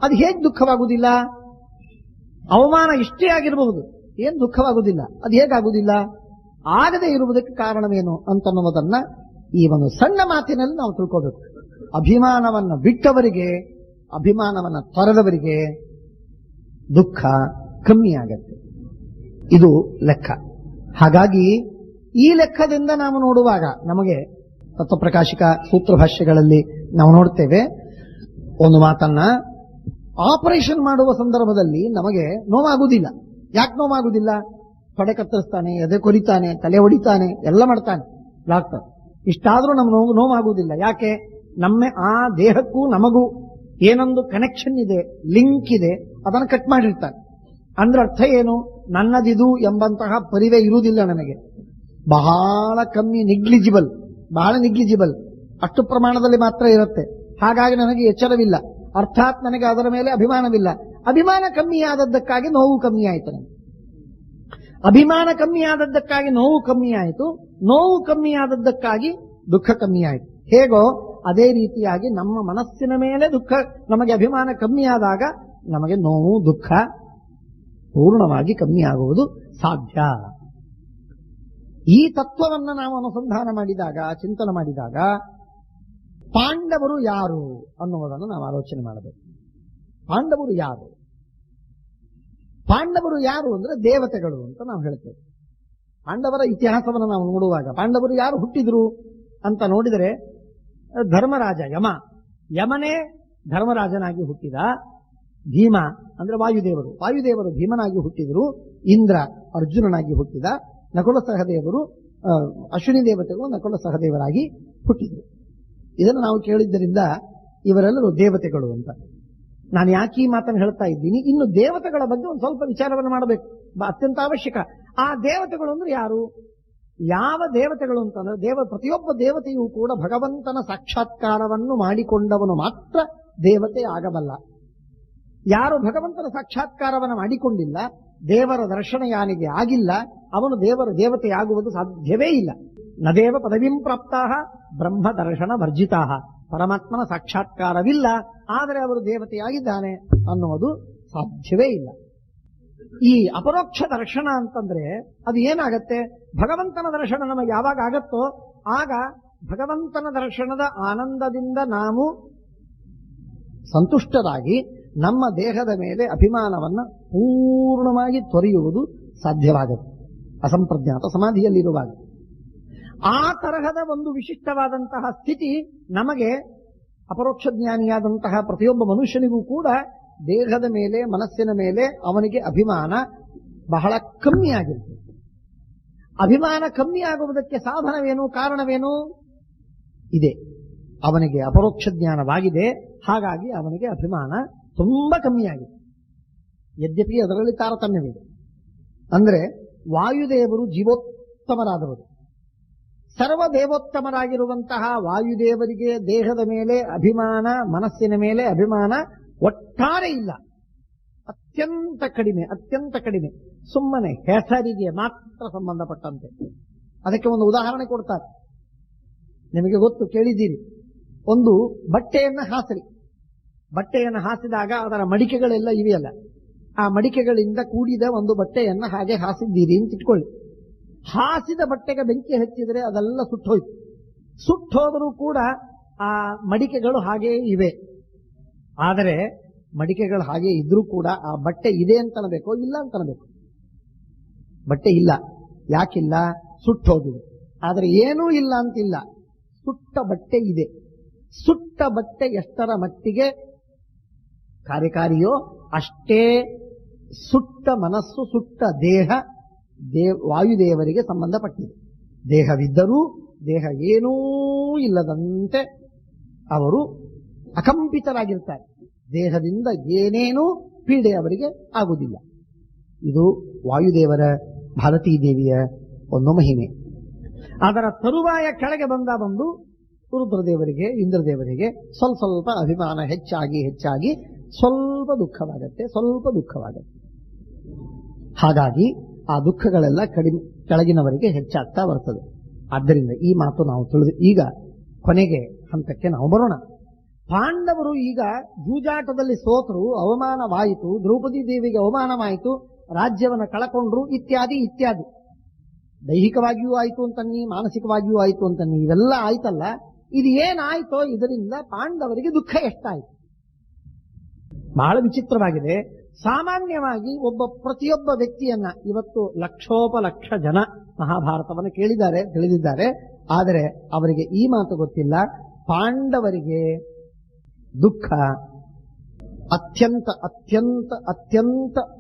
ಅದು ಹೇಗೆ ದುಃಖವಾಗುವುದಿಲ್ಲ? ಅವಮಾನ ಇಷ್ಟೇ ಆಗಿರಬಹುದು, ಏನು ದುಃಖವಾಗುವುದಿಲ್ಲ. ಅದು ಹೇಗಾಗುವುದಿಲ್ಲ? ಆಗದೆ ಇರುವುದಕ್ಕೆ ಕಾರಣವೇನು ಅಂತನ್ನುವುದನ್ನ ಈ ಒಂದು ಸಣ್ಣ ಮಾತಿನಲ್ಲಿ ನಾವು ತಿಳ್ಕೋಬೇಕು. ಅಭಿಮಾನವನ್ನ ಬಿಟ್ಟವರಿಗೆ, ಅಭಿಮಾನವನ್ನ ತೊರೆದವರಿಗೆ ದುಃಖ ಕಮ್ಮಿ ಆಗತ್ತೆ. ಇದು ಲೆಕ್ಕ. ಹಾಗಾಗಿ ಈ ಲೆಕ್ಕದಿಂದ ನಾವು ನೋಡುವಾಗ ನಮಗೆ ತತ್ವಪ್ರಕಾಶಿಕ ಸೂತ್ರಭಾಷ್ಯಗಳಲ್ಲಿ ನಾವು ನೋಡ್ತೇವೆ ಒಂದು ಮಾತನ್ನ, ಆಪರೇಷನ್ ಮಾಡುವ ಸಂದರ್ಭದಲ್ಲಿ ನಮಗೆ ನೋವಾಗುವುದಿಲ್ಲ. ಯಾಕೆ ನೋವಾಗುವುದಿಲ್ಲ? ತೊಡೆ ಕತ್ತರಿಸ್ತಾನೆ, ಎದೆ ಕೊರಿತಾನೆ, ತಲೆ ಹೊಡಿತಾನೆ, ಎಲ್ಲ ಮಾಡ್ತಾನೆ ಡಾಕ್ಟರ್. ಇಷ್ಟಾದ್ರೂ ನಮ್ಗೆ ನೋವಾಗುವುದಿಲ್ಲ. ಯಾಕೆ? ಆ ದೇಹಕ್ಕೂ ನಮಗೂ ಏನೊಂದು ಕನೆಕ್ಷನ್ ಇದೆ, ಲಿಂಕ್ ಇದೆ, ಅದನ್ನು ಕಟ್ ಮಾಡಿರ್ತಾನೆ. ಅಂದ್ರೆ ಅರ್ಥ ಏನು? ನನ್ನದಿದು ಎಂಬಂತಹ ಪರಿವೇ ಇರುವುದಿಲ್ಲ ನನಗೆ. ಬಹಳ ಕಮ್ಮಿ, ಬಹಳ ನಿಗ್ಲಿಜಿಬಲ್, ಅಷ್ಟು ಪ್ರಮಾಣದಲ್ಲಿ ಮಾತ್ರ ಇರುತ್ತೆ. ಹಾಗಾಗಿ ನನಗೆ ಎಚ್ಚರವಿಲ್ಲ, ಅರ್ಥಾತ್ ನನಗೆ ಅದರ ಮೇಲೆ ಅಭಿಮಾನವಿಲ್ಲ. ಅಭಿಮಾನ ಕಮ್ಮಿಯಾದದ್ದಕ್ಕಾಗಿ ನೋವು ಕಮ್ಮಿ ಆಯಿತು. ನನಗೆ ಅಭಿಮಾನ ಕಮ್ಮಿಯಾದದ್ದಕ್ಕಾಗಿ ನೋವು ಕಮ್ಮಿ ಆಯಿತು, ನೋವು ಕಮ್ಮಿಯಾದದ್ದಕ್ಕಾಗಿ ದುಃಖ ಕಮ್ಮಿ ಆಯಿತು. ಹೇಗೋ ಅದೇ ರೀತಿಯಾಗಿ ನಮ್ಮ ಮನಸ್ಸಿನ ಮೇಲೆ ದುಃಖ, ನಮಗೆ ಅಭಿಮಾನ ಕಮ್ಮಿಯಾದಾಗ ನಮಗೆ ನೋವು ದುಃಖ ಪೂರ್ಣವಾಗಿ ಕಮ್ಮಿಯಾಗುವುದು ಸಾಧ್ಯ. ಈ ತತ್ವವನ್ನು ನಾವು ಅನುಸಂಧಾನ ಮಾಡಿದಾಗ, ಚಿಂತನೆ ಮಾಡಿದಾಗ, ಪಾಂಡವರು ಯಾರು ಅನ್ನುವುದನ್ನು ನಾವು ಆಲೋಚನೆ ಮಾಡಬೇಕು. ಪಾಂಡವರು ಯಾರು? ಪಾಂಡವರು ಯಾರು ಅಂದ್ರೆ ದೇವತೆಗಳು ಅಂತ ನಾವು ಹೇಳ್ತೇವೆ. ಪಾಂಡವರ ಇತಿಹಾಸವನ್ನು ನಾವು ನೋಡುವಾಗ ಪಾಂಡವರು ಯಾರು ಹುಟ್ಟಿದ್ರು ಅಂತ ನೋಡಿದರೆ, ಧರ್ಮರಾಜ ಯಮನೇ ಧರ್ಮರಾಜನಾಗಿ ಹುಟ್ಟಿದ. ಭೀಮ ಅಂದ್ರೆ ವಾಯುದೇವರು ಭೀಮನಾಗಿ ಹುಟ್ಟಿದರು. ಇಂದ್ರ ಅರ್ಜುನನಾಗಿ ಹುಟ್ಟಿದ. ನಕುಲ ಸಹದೇವರು ಅಶ್ವಿನಿ ದೇವತೆಗಳು ನಕುಲ ಸಹದೇವರಾಗಿ ಹುಟ್ಟಿದರು. ಇದನ್ನು ನಾವು ಕೇಳಿದ್ದರಿಂದ ಇವರೆಲ್ಲರೂ ದೇವತೆಗಳು ಅಂತ. ನಾನು ಯಾಕೆ ಈ ಮಾತನ್ನು ಹೇಳ್ತಾ ಇದ್ದೀನಿ, ಇನ್ನು ದೇವತೆಗಳ ಬಗ್ಗೆ ಒಂದು ಸ್ವಲ್ಪ ವಿಚಾರವನ್ನು ಮಾಡಬೇಕು, ಅತ್ಯಂತ ಅವಶ್ಯಕ. ಆ ದೇವತೆಗಳು ಅಂದ್ರೆ ಯಾರು? ಯಾವ ದೇವತೆಗಳು ಅಂತಂದ್ರೆ, ಪ್ರತಿಯೊಬ್ಬ ದೇವತೆಯೂ ಕೂಡ ಭಗವಂತನ ಸಾಕ್ಷಾತ್ಕಾರವನ್ನು ಮಾಡಿಕೊಂಡವನು ಮಾತ್ರ ದೇವತೆ ಆಗಬಲ್ಲ. ಯಾರು ಭಗವಂತನ ಸಾಕ್ಷಾತ್ಕಾರವನ್ನು ಮಾಡಿಕೊಂಡಿಲ್ಲ, ದೇವರ ದರ್ಶನ ಯಾನಿಗೆ ಆಗಿಲ್ಲ, ಅವನು ದೇವತೆಯಾಗುವುದು ಸಾಧ್ಯವೇ ಇಲ್ಲ. ನ ದೇವ ಪದವಿಂ ಪ್ರಾಪ್ತಾಹ ಬ್ರಹ್ಮ ದರ್ಶನ ವರ್ಜಿತಾಹ. ಪರಮಾತ್ಮನ ಸಾಕ್ಷಾತ್ಕಾರವಿಲ್ಲ, ಆದರೆ ಅವರು ದೇವತೆಯಾಗಿದ್ದಾನೆ ಅನ್ನುವುದು ಸಾಧ್ಯವೇ ಇಲ್ಲ. ಈ ಅಪರೋಕ್ಷ ದರ್ಶನ ಅಂತಂದ್ರೆ ಅದು ಏನಾಗತ್ತೆ? ಭಗವಂತನ ದರ್ಶನ ನಮಗೆ ಯಾವಾಗ ಆಗತ್ತೋ ಆಗ ಭಗವಂತನ ದರ್ಶನದ ಆನಂದದಿಂದ ನಾವು ಸಂತುಷ್ಟರಾಗಿ ನಮ್ಮ ದೇಹದ ಮೇಲೆ ಅಭಿಮಾನವನ್ನ ಪೂರ್ಣವಾಗಿ ತೊರೆಯುವುದು ಸಾಧ್ಯವಾಗುತ್ತೆ. ಅಸಂಪ್ರಜ್ಞಾತ ಸಮಾಧಿಯಲ್ಲಿರುವಾಗ ಆ ತರಹದ ಒಂದು ವಿಶಿಷ್ಟವಾದಂತಹ ಸ್ಥಿತಿ ನಮಗೆ, ಅಪರೋಕ್ಷ ಜ್ಞಾನಿಯಾದಂತಹ ಪ್ರತಿಯೊಬ್ಬ ಮನುಷ್ಯನಿಗೂ ಕೂಡ ದೇಹದ ಮೇಲೆ, ಮನಸ್ಸಿನ ಮೇಲೆ ಅವನಿಗೆ ಅಭಿಮಾನ ಬಹಳ ಕಮ್ಮಿಯಾಗಿರ್ತದೆ. ಅಭಿಮಾನ ಕಮ್ಮಿ ಆಗುವುದಕ್ಕೆ ಸಾಧನವೇನು, ಕಾರಣವೇನು? ಇದೆ, ಅವನಿಗೆ ಅಪರೋಕ್ಷ ಜ್ಞಾನವಾಗಿದೆ. ಹಾಗಾಗಿ ಅವನಿಗೆ ಅಭಿಮಾನ ತುಂಬಾ ಕಮ್ಮಿಯಾಗಿದೆ. ಯದ್ಯಪಿ ಅದರಲ್ಲಿ ತಾರತಮ್ಯವಿದೆ. ಅಂದ್ರೆ ವಾಯುದೇವರು ಜೀವೋತ್ತಮರಾದವರು. ಸರ್ವದೇವೋತ್ತಮರಾಗಿರುವಂತಹ ವಾಯುದೇವರಿಗೆ ದೇಹದ ಮೇಲೆ ಅಭಿಮಾನ, ಮನಸ್ಸಿನ ಮೇಲೆ ಅಭಿಮಾನ ಒಟ್ಟಾರೆ ಇಲ್ಲ, ಅತ್ಯಂತ ಕಡಿಮೆ. ಸುಮ್ಮನೆ ಹೆಸರಿಗೆ ಮಾತ್ರ ಸಂಬಂಧಪಟ್ಟಂತೆ. ಅದಕ್ಕೆ ಒಂದು ಉದಾಹರಣೆ ಕೊಡ್ತಾರೆ, ನಿಮಗೆ ಗೊತ್ತು, ಕೇಳಿದ್ದೀರಿ. ಒಂದು ಬಟ್ಟೆಯನ್ನು ಹಾಸಿದಾಗ ಅದರ ಮಡಿಕೆಗಳೆಲ್ಲ ಇವೆಯಲ್ಲ, ಆ ಮಡಿಕೆಗಳಿಂದ ಕೂಡಿದ ಒಂದು ಬಟ್ಟೆಯನ್ನು ಹಾಗೆ ಹಾಸಿದ್ದೀರಿ ಅಂತ ಇಟ್ಕೊಳ್ಳಿ. ಹಾಸಿದ ಬಟ್ಟೆಗೆ ಬೆಂಕಿ ಹಚ್ಚಿದರೆ ಅದೆಲ್ಲ ಸುಟ್ಟೋಯ್ತು. ಸುಟ್ಟೋದರೂ ಕೂಡ ಆ ಮಡಿಕೆಗಳು ಹಾಗೇ ಇವೆ. ಆದರೆ ಮಡಿಕೆಗಳು ಹಾಗೆ ಇದ್ರೂ ಕೂಡ ಆ ಬಟ್ಟೆ ಇದೆ ಅಂತನಬೇಕೋ ಇಲ್ಲ ಅಂತನಬೇಕು? ಬಟ್ಟೆ ಇಲ್ಲ. ಯಾಕಿಲ್ಲ? ಸುಟ್ಟೋಗಿದೆ. ಆದರೆ ಏನೂ ಇಲ್ಲ ಅಂತಿಲ್ಲ, ಸುಟ್ಟ ಬಟ್ಟೆ ಇದೆ. ಸುಟ್ಟ ಬಟ್ಟೆ ಎಷ್ಟರ ಮಟ್ಟಿಗೆ ಕಾರ್ಯಕಾರಿಯೋ ಅಷ್ಟೇ ಸುಟ್ಟ ಮನಸ್ಸು, ಸುಟ್ಟ ದೇಹ ವಾಯುದೇವರಿಗೆ ಸಂಬಂಧಪಟ್ಟಿದೆ. ದೇಹವಿದ್ದರೂ ದೇಹ ಏನೂ ಇಲ್ಲದಂತೆ ಅವರು ಅಕಂಪಿತರಾಗಿರ್ತಾರೆ. ದೇಹದಿಂದ ಏನೇನೂ ಪೀಡೆ ಅವರಿಗೆ ಆಗುವುದಿಲ್ಲ. ಇದು ವಾಯುದೇವರ, ಭಾರತೀ ದೇವಿಯ ಒಂದು ಮಹಿಮೆ. ಅದರ ತರುವಾಯ ಕೆಳಗೆ ಬಂದು ರುದ್ರದೇವರಿಗೆ, ಇಂದ್ರದೇವರಿಗೆ ಸ್ವಲ್ಪ ಅಭಿಮಾನ ಹೆಚ್ಚಾಗಿ ಸ್ವಲ್ಪ ದುಃಖವಾಗತ್ತೆ. ಹಾಗಾಗಿ ಆ ದುಃಖಗಳೆಲ್ಲ ಕೆಳಗಿನವರಿಗೆ ಹೆಚ್ಚಾಗ್ತಾ ಬರ್ತದೆ. ಆದ್ದರಿಂದ ಈ ಮಾತು ನಾವು ತಿಳಿದು ಈಗ ಕೊನೆಗೆ ಹಂತಕ್ಕೆ ನಾವು ಬರೋಣ. ಪಾಂಡವರು ಈಗ ಜೂಜಾಟದಲ್ಲಿ ಸೋತರು, ಅವಮಾನವಾಯಿತು, ದ್ರೌಪದಿ ದೇವಿಗೆ ಅವಮಾನವಾಯಿತು, ರಾಜ್ಯವನ್ನು ಕಳಕೊಂಡ್ರು, ಇತ್ಯಾದಿ. ದೈಹಿಕವಾಗಿಯೂ ಆಯಿತು ಅಂತನ್ನಿ, ಮಾನಸಿಕವಾಗಿಯೂ ಆಯಿತು ಅಂತನ್ನಿ, ಇವೆಲ್ಲ ಆಯ್ತಲ್ಲ. ಇದು ಏನಾಯ್ತೋ ಇದರಿಂದ ಪಾಂಡವರಿಗೆ ದುಃಖ ಎಷ್ಟಾಯಿತು? ಬಹಳ ವಿಚಿತ್ರವಾಗಿದೆ. ಸಾಮಾನ್ಯವಾಗಿ ಪ್ರತಿಯೊಬ್ಬ ವ್ಯಕ್ತಿಯನ್ನ ಇವತ್ತು ಲಕ್ಷೋಪಲಕ್ಷ ಜನ ಮಹಾಭಾರತವನ್ನು ಕೇಳಿದ್ದಾರೆ, ತಿಳಿದಿದ್ದಾರೆ. ಆದರೆ ಅವರಿಗೆ ಈ ಮಾತು ಗೊತ್ತಿಲ್ಲ, ಪಾಂಡವರಿಗೆ ದುಃಖ ಅತ್ಯಂತ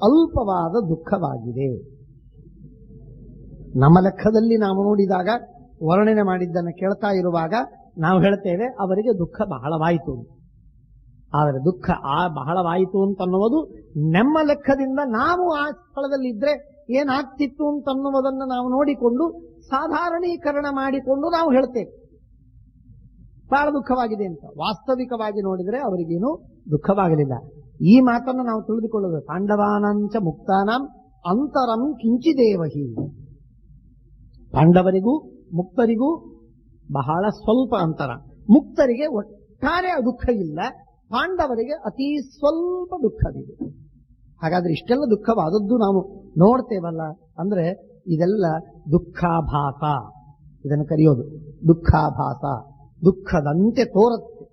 ಅಲ್ಪವಾದ ದುಃಖವಾಗಿದೆ. ನಮ್ಮ ಲೆಕ್ಕದಲ್ಲಿ ನಾವು ನೋಡಿದಾಗ, ವರ್ಣನೆ ಮಾಡಿದ್ದನ್ನು ಕೇಳ್ತಾ ಇರುವಾಗ ನಾವು ಹೇಳ್ತೇವೆ ಅವರಿಗೆ ದುಃಖ ಬಹಳವಾಯಿತು. ಆದರೆ ದುಃಖ ಬಹಳವಾಯಿತು ಅಂತನ್ನುವುದು ನಮ್ಮ ಲೆಕ್ಕದಿಂದ ನಾವು ಆ ಸ್ಥಳದಲ್ಲಿದ್ದರೆ ಏನಾಗ್ತಿತ್ತು ಅಂತನ್ನುವುದನ್ನು ನಾವು ನೋಡಿಕೊಂಡು ಸಾಧಾರಣೀಕರಣ ಮಾಡಿಕೊಂಡು ನಾವು ಹೇಳ್ತೇವೆ ಬಹಳ ದುಃಖವಾಗಿದೆ ಅಂತ. ವಾಸ್ತವಿಕವಾಗಿ ನೋಡಿದರೆ ಅವರಿಗೇನು ದುಃಖವಾಗಲಿಲ್ಲ. ಈ ಮಾತನ್ನು ನಾವು ತಿಳಿದುಕೊಳ್ಳೋದು. ಪಾಂಡವಾನಾಂಚ ಮುಕ್ತಾನಾಂ ಅಂತರಂ ಕಿಂಚಿದೇವಹಿ. ಪಾಂಡವರಿಗೂ ಮುಕ್ತರಿಗೂ ಬಹಳ ಸ್ವಲ್ಪ ಅಂತರ. ಮುಕ್ತರಿಗೆ ಒಟ್ಟಾರೆ ದುಃಖ ಇಲ್ಲ, ಪಾಂಡವರಿಗೆ ಅತಿ ಸ್ವಲ್ಪ ದುಃಖವಿದೆ. ಹಾಗಾದ್ರೆ ಇಷ್ಟೆಲ್ಲ ದುಃಖವಾದದ್ದು ನಾವು ನೋಡ್ತೇವಲ್ಲ, ಅಂದ್ರೆ ಇದೆಲ್ಲ ದುಃಖಾಭಾಸ. ಇದನ್ನು ಕರೆಯೋದು ದುಃಖಾಭಾಸ. ದುಃಖದಂತೆ ತೋರುತ್ತೆ,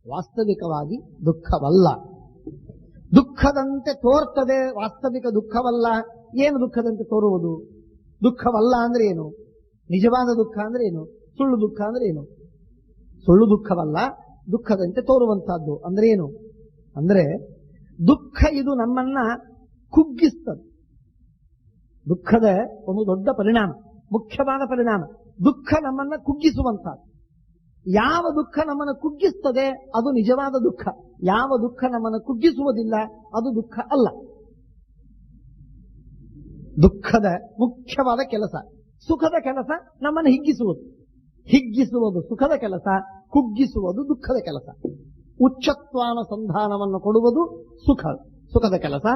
ವಾಸ್ತವಿಕವಾಗಿ ದುಃಖವಲ್ಲ. ದುಃಖದಂತೆ ತೋರ್ತದೆ, ವಾಸ್ತವಿಕ ದುಃಖವಲ್ಲ. ಏನು ದುಃಖದಂತೆ ತೋರುವುದು? ದುಃಖವಲ್ಲ ಅಂದ್ರೆ ಏನು? ನಿಜವಾದ ದುಃಖ ಅಂದ್ರೆ ಏನು? ಸುಳ್ಳು ದುಃಖ ಅಂದ್ರೆ ಏನು? ಸುಳ್ಳು ದುಃಖವಲ್ಲ, ದುಃಖದಂತೆ ತೋರುವಂತಹದ್ದು ಅಂದ್ರೆ ಏನು? ಅಂದ್ರೆ ದುಃಖ ಇದು ನಮ್ಮನ್ನ ಕುಗ್ಗಿಸ್ತದೆ. ದುಃಖದ ಒಂದು ದೊಡ್ಡ ಪರಿಣಾಮ, ಮುಖ್ಯವಾದ ಪರಿಣಾಮ, ದುಃಖ ನಮ್ಮನ್ನ ಕುಗ್ಗಿಸುವಂತಹದ್ದು. ಯಾವ ದುಃಖ ನಮ್ಮನ್ನು ಕುಗ್ಗಿಸ್ತದೆ ಅದು ನಿಜವಾದ ದುಃಖ. ಯಾವ ದುಃಖ ನಮ್ಮನ್ನು ಕುಗ್ಗಿಸುವುದಿಲ್ಲ ಅದು ದುಃಖ ಅಲ್ಲ. ದುಃಖದ ಮುಖ್ಯವಾದ ಕೆಲಸ ಸುಖದ ಕೆಲಸ ನಮ್ಮನ್ನು ಹಿಗ್ಗಿಸುವುದು ಸುಖದ ಕೆಲಸ, ಕುಗ್ಗಿಸುವುದು ದುಃಖದ ಕೆಲಸ. ಉಚ್ಚತ್ವಾನುಸಂಧಾನವನ್ನು ಕೊಡುವುದು ಸುಖದ ಕೆಲಸ,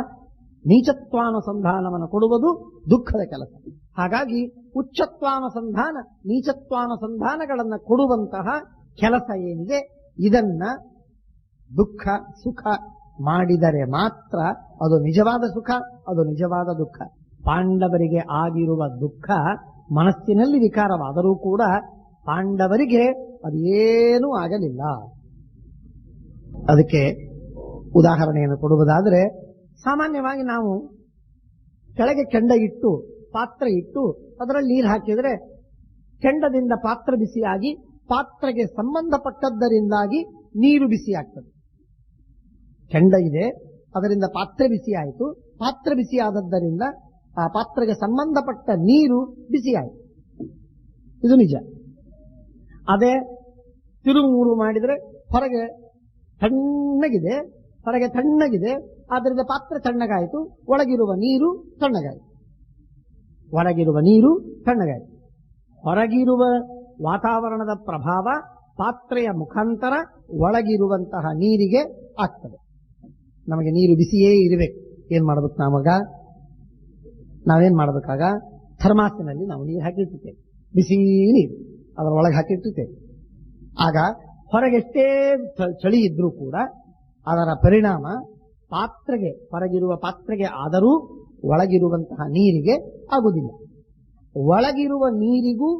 ನೀಚತ್ವಾನುಸಂಧಾನವನ್ನು ಕೊಡುವುದು ದುಃಖದ ಕೆಲಸ. ಹಾಗಾಗಿ ಉಚ್ಚತ್ವಾನುಸಂಧಾನ ನೀಚತ್ವಾನುಸಂಧಾನಗಳನ್ನು ಕೊಡುವಂತಹ ಕೆಲಸ ಏನಿದೆ ಇದನ್ನ ದುಃಖ ಸುಖ ಮಾಡಿದರೆ ಮಾತ್ರ ಅದು ನಿಜವಾದ ಸುಖ, ಅದು ನಿಜವಾದ ದುಃಖ. ಪಾಂಡವರಿಗೆ ಆಗಿರುವ ದುಃಖ ಮನಸ್ಸಿನಲ್ಲಿ ವಿಕಾರವಾದರೂ ಕೂಡ ಪಾಂಡವರಿಗೆ ಅದೇನೂ ಆಗಲಿಲ್ಲ. ಅದಕ್ಕೆ ಉದಾಹರಣೆಯನ್ನು ಕೊಡುವುದಾದರೆ, ಸಾಮಾನ್ಯವಾಗಿ ನಾವು ಕೆಳಗೆ ಕೆಂಡ ಇಟ್ಟು ಪಾತ್ರ ಇಟ್ಟು ಅದರಲ್ಲಿ ನೀರು ಹಾಕಿದರೆ ಕೆಂಡದಿಂದ ಪಾತ್ರ ಬಿಸಿಯಾಗಿ ಪಾತ್ರೆಗೆ ಸಂಬಂಧಪಟ್ಟದ್ದರಿಂದಾಗಿ ನೀರು ಬಿಸಿಯಾಗ್ತದೆ. ಕೆಂಡ ಇದೆ, ಅದರಿಂದ ಪಾತ್ರೆ ಬಿಸಿಯಾಯಿತು, ಪಾತ್ರೆ ಬಿಸಿಯಾದದ್ದರಿಂದ ಆ ಪಾತ್ರೆಗೆ ಸಂಬಂಧಪಟ್ಟ ನೀರು ಬಿಸಿಯಾಯಿತು. ಇದು ನಿಜ. ಅದೇ ತಿರುಮೂರು ಮಾಡಿದರೆ ಹೊರಗೆ ತಣ್ಣಗಿದೆ, ಆದ್ದರಿಂದ ಪಾತ್ರೆ ತಣ್ಣಗಾಯಿತು, ಒಳಗಿರುವ ನೀರು ತಣ್ಣಗಾಯಿತು. ಹೊರಗಿರುವ ವಾತಾವರಣದ ಪ್ರಭಾವ ಪಾತ್ರೆಯ ಮುಖಾಂತರ ಒಳಗಿರುವಂತಹ ನೀರಿಗೆ ಆಗ್ತದೆ. ನಮಗೆ ನೀರು ಬಿಸಿಯೇ ಇರಬೇಕು. ಏನ್ ಮಾಡಬೇಕು? ನಾವೇನ್ ಮಾಡಬೇಕಾಗ ಥರ್ಮಾಸಿನಲ್ಲಿ ನಾವು ನೀರು ಹಾಕಿಟ್ಟಿರ್ತೇವೆ, ಬಿಸಿ ನೀರು ಅದರ ಒಳಗೆ ಹಾಕಿಟ್ಟಿರ್ತೇವೆ. ಆಗ ಹೊರಗೆಷ್ಟೇ ಚಳಿ ಇದ್ರೂ ಕೂಡ ಅದರ ಪರಿಣಾಮ ಹೊರಗಿರುವ ಪಾತ್ರೆಗೆ ಆದರೂ ಒಳಗಿರುವಂತಹ ನೀರಿಗೆ ಆಗುವುದಿಲ್ಲ. ಒಳಗಿರುವ ನೀರಿಗೂ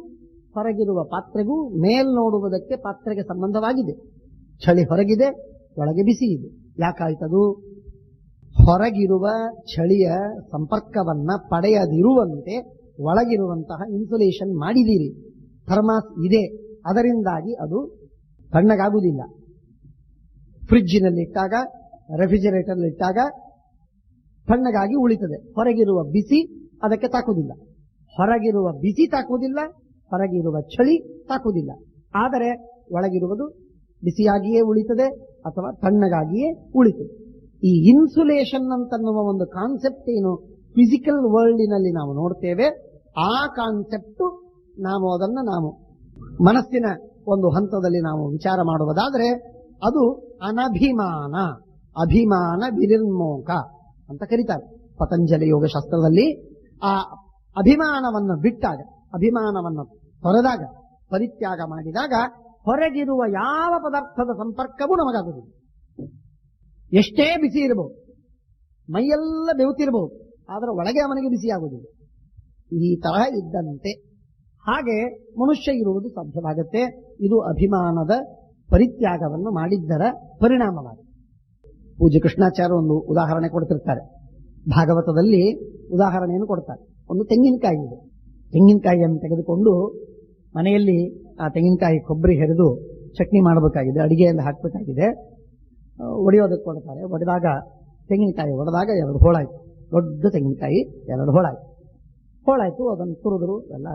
ಹೊರಗಿರುವ ಪಾತ್ರೆಗೂ ಮೇಲ್ ನೋಡುವುದಕ್ಕೆ ಪಾತ್ರೆಗೆ ಸಂಬಂಧವಾಗಿದೆ. ಚಳಿ ಹೊರಗಿದೆ, ಒಳಗೆ ಬಿಸಿ ಇದೆ. ಯಾಕಾಯ್ತದು? ಹೊರಗಿರುವ ಚಳಿಯ ಸಂಪರ್ಕವನ್ನ ಪಡೆಯದಿರುವಂತೆ ಒಳಗಿರುವಂತಹ ಇನ್ಸುಲೇಷನ್ ಮಾಡಿದ್ದೀರಿ. ಥರ್ಮಾಸ್ ಇದೆ, ಅದರಿಂದಾಗಿ ಅದು ತಣ್ಣಗಾಗುವುದಿಲ್ಲ. ಫ್ರಿಡ್ಜಿನಲ್ಲಿಟ್ಟಾಗ, ರೆಫ್ರಿಜರೇಟರ್ನಲ್ಲಿಟ್ಟಾಗ ತಣ್ಣಗಾಗಿ ಉಳಿತದೆ. ಹೊರಗಿರುವ ಬಿಸಿ ಅದಕ್ಕೆ ತಾಕುವುದಿಲ್ಲ. ಹೊರಗಿರುವ ಬಿಸಿ ತಾಕುವುದಿಲ್ಲ, ಹೊರಗಿರುವ ಚಳಿ ತಾಕುವುದಿಲ್ಲ. ಆದರೆ ಒಳಗಿರುವುದು ಬಿಸಿಯಾಗಿಯೇ ಉಳಿತದೆ ಅಥವಾ ತಣ್ಣಗಾಗಿಯೇ ಉಳಿತದೆ. ಈ ಇನ್ಸುಲೇಷನ್ ಅಂತನ್ನುವ ಒಂದು ಕಾನ್ಸೆಪ್ಟ್ ಏನು ಫಿಸಿಕಲ್ ವರ್ಲ್ಡಿನಲ್ಲಿ ನಾವು ನೋಡ್ತೇವೆ, ಆ ಕಾನ್ಸೆಪ್ಟ್ ನಾವು ಮನಸ್ಸಿನ ಒಂದು ಹಂತದಲ್ಲಿ ನಾವು ವಿಚಾರ ಮಾಡುವುದಾದರೆ ಅದು ಅಭಿಮಾನ ವಿನಿರ್ಮೋಕ ಅಂತ ಕರೀತಾರೆ ಪತಂಜಲಿ ಯೋಗಶಾಸ್ತ್ರದಲ್ಲಿ. ಆ ಅಭಿಮಾನವನ್ನು ಬಿಟ್ಟಾಗ, ಅಭಿಮಾನವನ್ನು ತೊರೆದಾಗ, ಪರಿತ್ಯಾಗ ಮಾಡಿದಾಗ ಹೊರಗಿರುವ ಯಾವ ಪದಾರ್ಥದ ಸಂಪರ್ಕವೂ ನಮಗಾಗುವುದಿಲ್ಲ. ಎಷ್ಟೇ ಬಿಸಿ ಇರಬಹುದು, ಮೈಯೆಲ್ಲ ಬೆವುತ್ತಿರಬಹುದು, ಆದರೆ ಒಳಗೆ ಅವನಿಗೆ ಬಿಸಿಯಾಗುವುದಿಲ್ಲ. ಈ ತರಹ ಇದ್ದಂತೆ ಹಾಗೆ ಮನುಷ್ಯ ಇರುವುದು ಸಾಧ್ಯವಾಗುತ್ತೆ. ಇದು ಅಭಿಮಾನದ ಪರಿತ್ಯಾಗವನ್ನು ಮಾಡಿದ್ದರ ಪರಿಣಾಮವಾಗಿದೆ. ಪೂಜ್ಯ ಕೃಷ್ಣಾಚಾರ್ಯ ಒಂದು ಉದಾಹರಣೆ ಕೊಡ್ತಿರ್ತಾರೆ. ಭಾಗವತದಲ್ಲಿ ಉದಾಹರಣೆಯನ್ನು ಕೊಡ್ತಾರೆ. ಒಂದು ತೆಂಗಿನಕಾಯಿ ಇದೆ. ತೆಂಗಿನಕಾಯಿಯನ್ನು ತೆಗೆದುಕೊಂಡು ಮನೆಯಲ್ಲಿ ಆ ತೆಂಗಿನಕಾಯಿ ಕೊಬ್ಬರಿ ಹೆರೆದು ಚಟ್ನಿ ಮಾಡಬೇಕಾಗಿದೆ, ಅಡಿಗೆಯಲ್ಲಿ ಹಾಕಬೇಕಾಗಿದೆ. ಒಡೆಯೋದಕ್ಕೆ ಕೊಡ್ತಾರೆ. ತೆಂಗಿನಕಾಯಿ ಒಡೆದಾಗ 2 ಹೋಳಾಯ್ತು. ದೊಡ್ಡ ತೆಂಗಿನಕಾಯಿ 2 ಹೋಳಾಯ್ತು. ಅದನ್ನು ತುರಿದ್ರು ಎಲ್ಲ